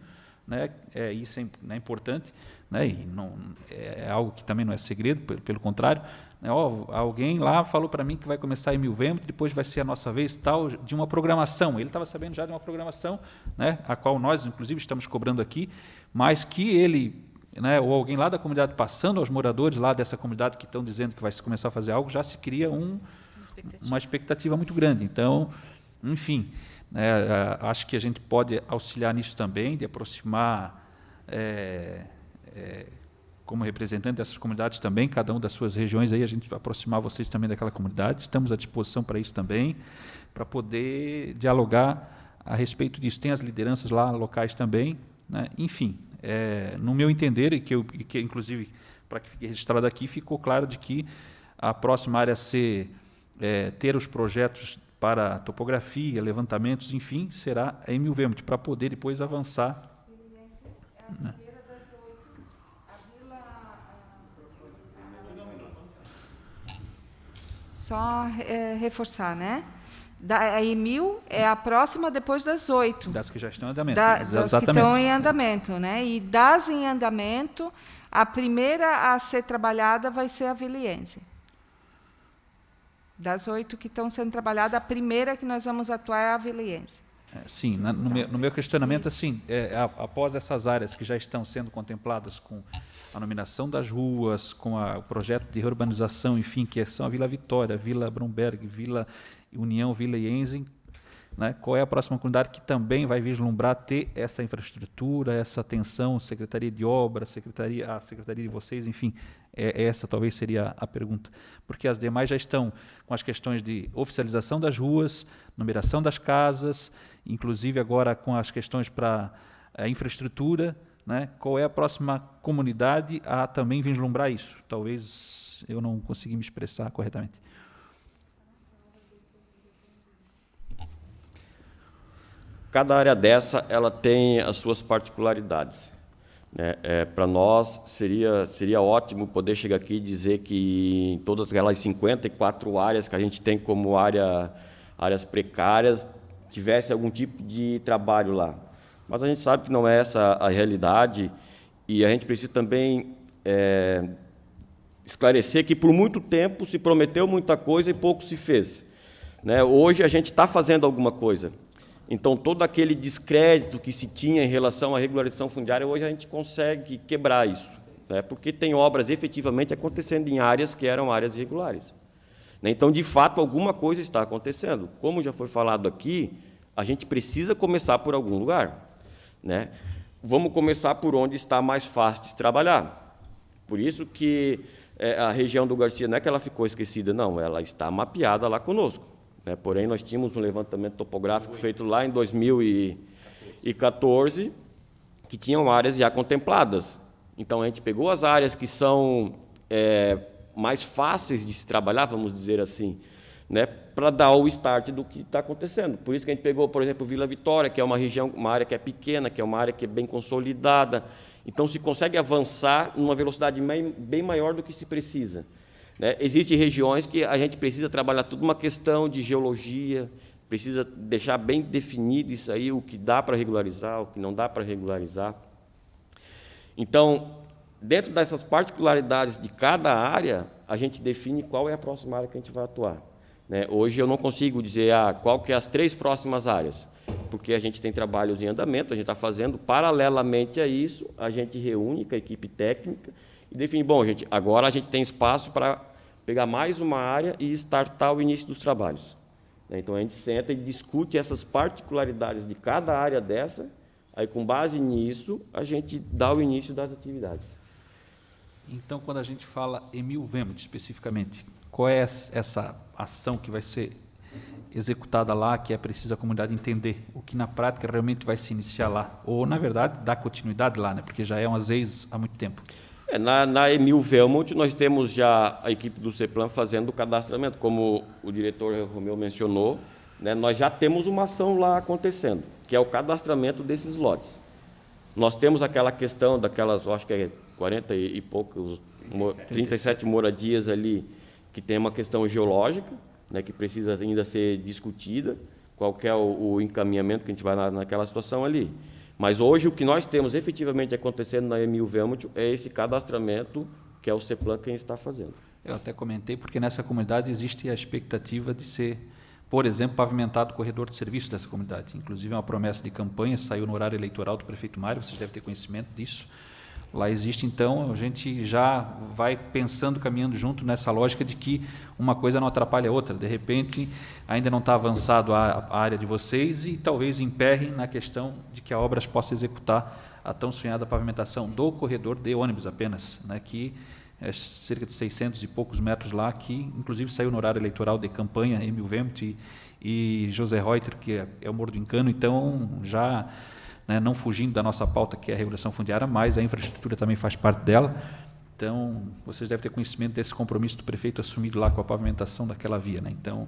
né, isso é importante, né, e não, é algo que também não é segredo, pelo contrário, né, alguém lá falou para mim que vai começar em Milvempt, depois vai ser a nossa vez, tal, de uma programação. Ele estava sabendo já de uma programação, né, a qual nós, inclusive, estamos cobrando aqui, mas que ele, né, ou alguém lá da comunidade passando aos moradores lá dessa comunidade que estão dizendo que vai se começar a fazer algo, já se cria uma expectativa muito grande. Então, enfim, né? Acho que a gente pode auxiliar nisso também, de aproximar, como representante dessas comunidades também, cada uma das suas regiões, aí a gente aproximar vocês também daquela comunidade. Estamos à disposição para isso também, para poder dialogar a respeito disso. Tem as lideranças lá locais também, né? Enfim, no meu entender, e que inclusive, para que fique registrado aqui, ficou claro de que a próxima área a ser, ter os projetos para topografia, levantamentos, enfim, será a Emil Vermut, para poder depois avançar. Né? Só reforçar, né? A Emil é a próxima depois das 8. Das que já estão em andamento. Das que exatamente. estão em andamento, né? E das em andamento, a primeira a ser trabalhada vai ser a Viliense. Das 8 que estão sendo trabalhadas, a primeira que nós vamos atuar é a Viliense. Sim, no meu questionamento, assim, após essas áreas que já estão sendo contempladas com a nominação das ruas, com o projeto de reurbanização, enfim, que são a Vila Vitória, Vila Bromberg, Vila União, Vila Jensen, né? Qual é a próxima comunidade que também vai vislumbrar ter essa infraestrutura, essa atenção, Secretaria de Obras, a Secretaria de vocês, enfim, essa talvez seria a pergunta. Porque as demais já estão com as questões de oficialização das ruas, numeração das casas, inclusive agora com as questões para a infraestrutura, né? Qual é a próxima comunidade a também vislumbrar isso? Talvez eu não consegui me expressar corretamente. Cada área dessa, ela tem as suas particularidades, né? Para nós, seria ótimo poder chegar aqui e dizer que em todas aquelas 54 áreas que a gente tem como áreas precárias, tivesse algum tipo de trabalho lá. Mas a gente sabe que não é essa a realidade, e a gente precisa também esclarecer que por muito tempo se prometeu muita coisa e pouco se fez, né? Hoje a gente está fazendo alguma coisa. Então, todo aquele descrédito que se tinha em relação à regularização fundiária, hoje a gente consegue quebrar isso, né? Porque tem obras efetivamente acontecendo em áreas que eram áreas irregulares, né? Então, de fato, alguma coisa está acontecendo. Como já foi falado aqui, a gente precisa começar por algum lugar, né? Vamos começar por onde está mais fácil de trabalhar. Por isso que a região do Garcia não é que ela ficou esquecida, não, ela está mapeada lá conosco. Porém, nós tínhamos um levantamento topográfico feito lá em 2014, que tinham áreas já contempladas. Então, a gente pegou as áreas que são mais fáceis de se trabalhar, vamos dizer assim, né, para dar o start do que está acontecendo. Por isso que a gente pegou, por exemplo, Vila Vitória, que é uma região, uma área que é pequena, que é uma área que é bem consolidada. Então, se consegue avançar numa velocidade bem maior do que se precisa, né? Existem regiões que a gente precisa trabalhar tudo uma questão de geologia, precisa deixar bem definido isso aí, o que dá para regularizar, o que não dá para regularizar. Então, dentro dessas particularidades de cada área, a gente define qual é a próxima área que a gente vai atuar, né? Hoje eu não consigo dizer qual que é as 3 próximas áreas, porque a gente tem trabalhos em andamento, a gente está fazendo paralelamente a isso, a gente reúne com a equipe técnica e define, bom, gente, agora a gente tem espaço para pegar mais uma área e startar o início dos trabalhos. Então, a gente senta e discute essas particularidades de cada área dessa, aí, com base nisso, a gente dá o início das atividades. Então, quando a gente fala Emil Vermut, especificamente, qual é essa ação que vai ser executada lá, que é preciso a comunidade entender o que na prática realmente vai se iniciar lá? Ou, na verdade, dar continuidade lá, né? Porque já é umas vezes há muito tempo. Na Emil Vermut, nós temos já a equipe do CEPLAN fazendo o cadastramento, como o diretor Romeu mencionou, né? Nós já temos uma ação lá acontecendo, que é o cadastramento desses lotes. Nós temos aquela questão daquelas, acho que é 40 e poucos, 37 moradias ali, que tem uma questão geológica, né, que precisa ainda ser discutida, qual que é o encaminhamento que a gente vai naquela situação ali. Mas hoje o que nós temos efetivamente acontecendo na Emil Vermut é esse cadastramento, que é o CEPLAN quem está fazendo. Eu até comentei, porque nessa comunidade existe a expectativa de ser, por exemplo, pavimentado o corredor de serviço dessa comunidade. Inclusive, é uma promessa de campanha, saiu no horário eleitoral do prefeito Mário, vocês devem ter conhecimento disso, lá existe, então, a gente já vai pensando, caminhando junto nessa lógica de que uma coisa não atrapalha a outra. De repente, ainda não está avançado a área de vocês e talvez emperrem na questão de que a obra possa executar a tão sonhada pavimentação do corredor de ônibus apenas, né, que é cerca de 600 e poucos metros lá, que inclusive saiu no horário eleitoral de campanha, Emil Wemt e José Reuter, que é o Morro do Encano, então já, né, não fugindo da nossa pauta, que é a regulação fundiária, mas a infraestrutura também faz parte dela. Então, vocês devem ter conhecimento desse compromisso do prefeito assumido lá com a pavimentação daquela via, né? Então,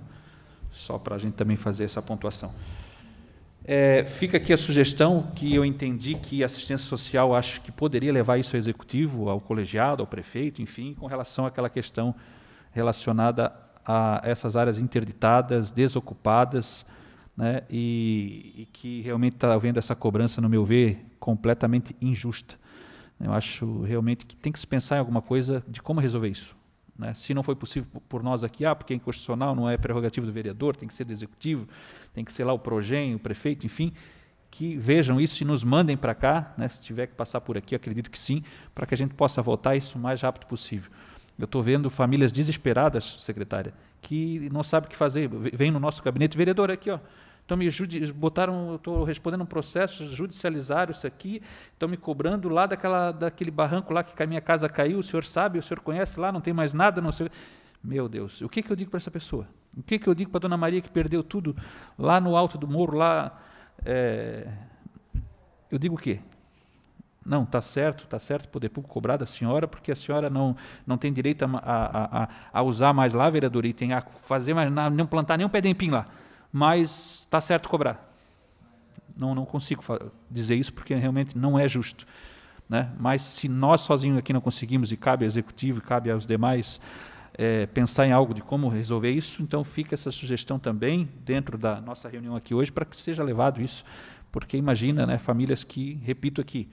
só para a gente também fazer essa pontuação. Fica aqui a sugestão que eu entendi que a assistência social acho que poderia levar isso ao executivo, ao colegiado, ao prefeito, enfim, com relação àquela questão relacionada a essas áreas interditadas, desocupadas, né, e que realmente está havendo essa cobrança, no meu ver, completamente injusta. Eu acho realmente que tem que se pensar em alguma coisa de como resolver isso, né? Se não foi possível por nós aqui, porque é inconstitucional, não é prerrogativa do vereador, tem que ser do executivo, tem que ser lá o Progem, o prefeito, enfim, que vejam isso e nos mandem para cá, né, se tiver que passar por aqui, acredito que sim, para que a gente possa votar isso o mais rápido possível. Eu estou vendo famílias desesperadas, secretária, que não sabem o que fazer, vem no nosso gabinete, vereador, aqui, ó, então botaram, eu estou respondendo um processo, judicializaram isso aqui, estão me cobrando lá daquele barranco lá que a minha casa caiu, o senhor sabe, o senhor conhece lá, não tem mais nada, não sei. Meu Deus, o que eu digo para essa pessoa? O que eu digo para a dona Maria que perdeu tudo lá no alto do morro, lá? Eu digo o quê? Não, está certo o poder público cobrar da senhora, porque a senhora não tem direito a usar mais lá, vereador, e tem a fazer mais nada, não plantar nem um pé de empim lá. Mas está certo cobrar. Não consigo dizer isso porque realmente não é justo, né? Mas se nós sozinhos aqui não conseguimos, e cabe ao executivo, e cabe aos demais pensar em algo de como resolver isso, então fica essa sugestão também dentro da nossa reunião aqui hoje para que seja levado isso, porque imagina, né, famílias que, repito aqui,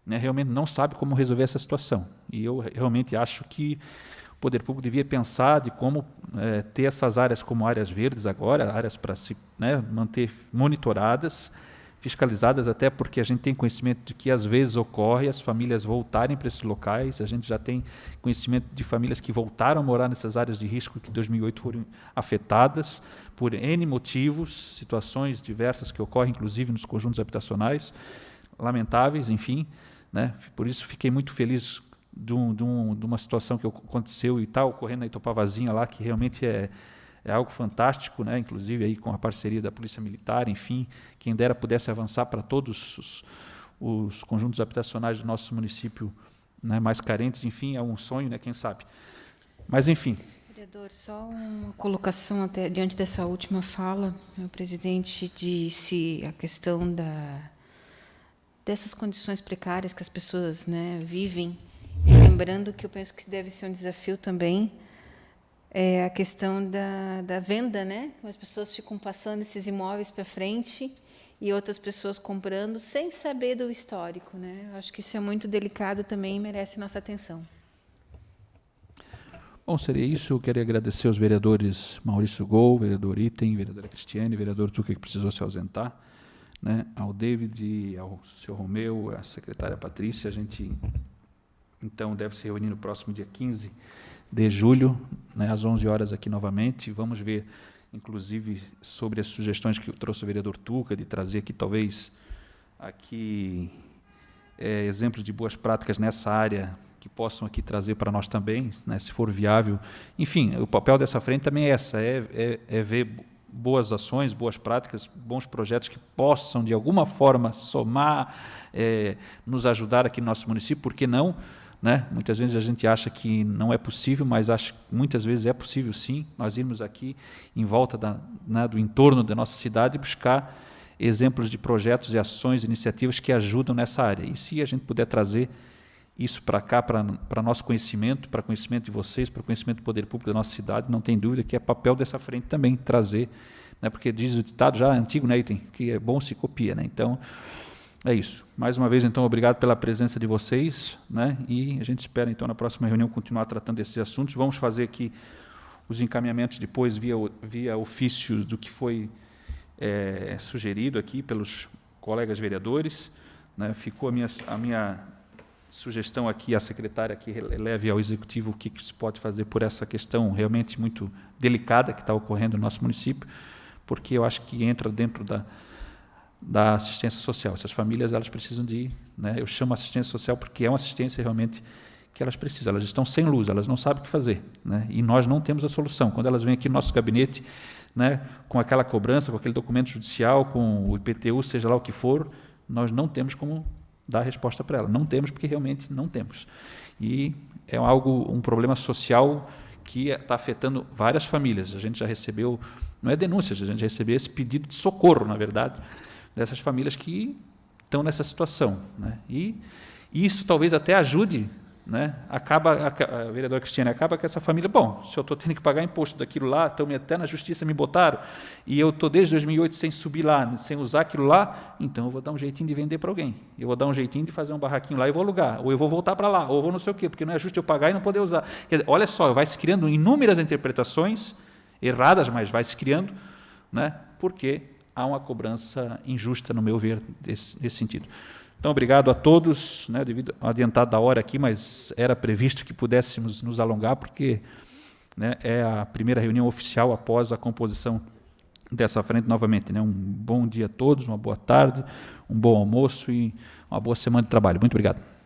né, realmente não sabem como resolver essa situação. E eu realmente acho que o poder público devia pensar de como ter essas áreas como áreas verdes agora, áreas para se, né, manter monitoradas, fiscalizadas, até porque a gente tem conhecimento de que às vezes ocorre as famílias voltarem para esses locais, a gente já tem conhecimento de famílias que voltaram a morar nessas áreas de risco que em 2008 foram afetadas por N motivos, situações diversas que ocorrem, inclusive nos conjuntos habitacionais, lamentáveis, enfim, né? Por isso fiquei muito feliz de uma situação que aconteceu e está ocorrendo na Itopavazinha lá, que realmente é algo fantástico, né? Inclusive aí com a parceria da Polícia Militar, enfim, quem dera pudesse avançar para todos os conjuntos habitacionais do nosso município, né, mais carentes, enfim, é um sonho, né, quem sabe. Mas, enfim. Vereador, só uma colocação até diante dessa última fala, o presidente disse a questão dessas condições precárias que as pessoas, né, vivem, lembrando que eu penso que deve ser um desafio também, a questão da venda, né? As pessoas ficam passando esses imóveis para frente e outras pessoas comprando sem saber do histórico, né? Acho que isso é muito delicado também e merece nossa atenção. Bom, seria isso. Eu queria agradecer aos vereadores Maurício Gol, vereador Item, vereadora Cristiane, vereador Tuca, que precisou se ausentar, né? Ao David, ao seu Romeu, à secretária Patrícia. A gente, então, deve se reunir no próximo dia 15 de julho, né, às 11 horas aqui novamente. Vamos ver, inclusive, sobre as sugestões que trouxe o vereador Tuca, de trazer aqui, talvez, aqui exemplos de boas práticas nessa área que possam aqui trazer para nós também, né, se for viável. Enfim, o papel dessa frente também é ver boas ações, boas práticas, bons projetos que possam, de alguma forma, somar, nos ajudar aqui no nosso município, por que não? Né? Muitas vezes a gente acha que não é possível, mas acho que muitas vezes é possível sim, nós irmos aqui em volta do entorno da nossa cidade e buscar exemplos de projetos e ações, iniciativas que ajudam nessa área. E se a gente puder trazer isso para cá, para nosso conhecimento, para conhecimento de vocês, para conhecimento do poder público da nossa cidade, não tem dúvida que é papel dessa frente também trazer, né? Porque diz o ditado já antigo, né, Item, que é bom se copia, né? Então, é isso. Mais uma vez, então, obrigado pela presença de vocês, né? E a gente espera, então, na próxima reunião, continuar tratando desses assuntos. Vamos fazer aqui os encaminhamentos depois via ofício do que foi sugerido aqui pelos colegas vereadores, né? Ficou a minha sugestão aqui à secretária que leve ao Executivo o que se pode fazer por essa questão realmente muito delicada que está ocorrendo no nosso município, porque eu acho que entra dentro da assistência social. Essas famílias, elas precisam de, né, eu chamo assistência social porque é uma assistência realmente que elas precisam. Elas estão sem luz, elas não sabem o que fazer, né, e nós não temos a solução. Quando elas vêm aqui no nosso gabinete, né, com aquela cobrança, com aquele documento judicial, com o IPTU, seja lá o que for, nós não temos como dar resposta para ela. Não temos, porque realmente não temos. E é um problema social que está afetando várias famílias. A gente já recebeu, não é denúncias, a gente já recebeu esse pedido de socorro, na verdade, dessas famílias que estão nessa situação, né? E isso talvez até ajude, né? A vereadora Cristiane, acaba que essa família, bom, se eu estou tendo que pagar imposto daquilo lá, estão até na justiça me botaram, e eu estou desde 2008 sem subir lá, sem usar aquilo lá, então eu vou dar um jeitinho de vender para alguém, eu vou dar um jeitinho de fazer um barraquinho lá e vou alugar, ou eu vou voltar para lá, ou eu vou não sei o quê, porque não é justo eu pagar e não poder usar. Quer dizer, olha só, vai se criando inúmeras interpretações erradas, mas vai se criando, né? Porque há uma cobrança injusta, no meu ver, nesse sentido. Então, obrigado a todos, né, devido ao adiantado da hora aqui, mas era previsto que pudéssemos nos alongar, porque, né, é a primeira reunião oficial após a composição dessa frente novamente, né. Um bom dia a todos, uma boa tarde, um bom almoço e uma boa semana de trabalho. Muito obrigado.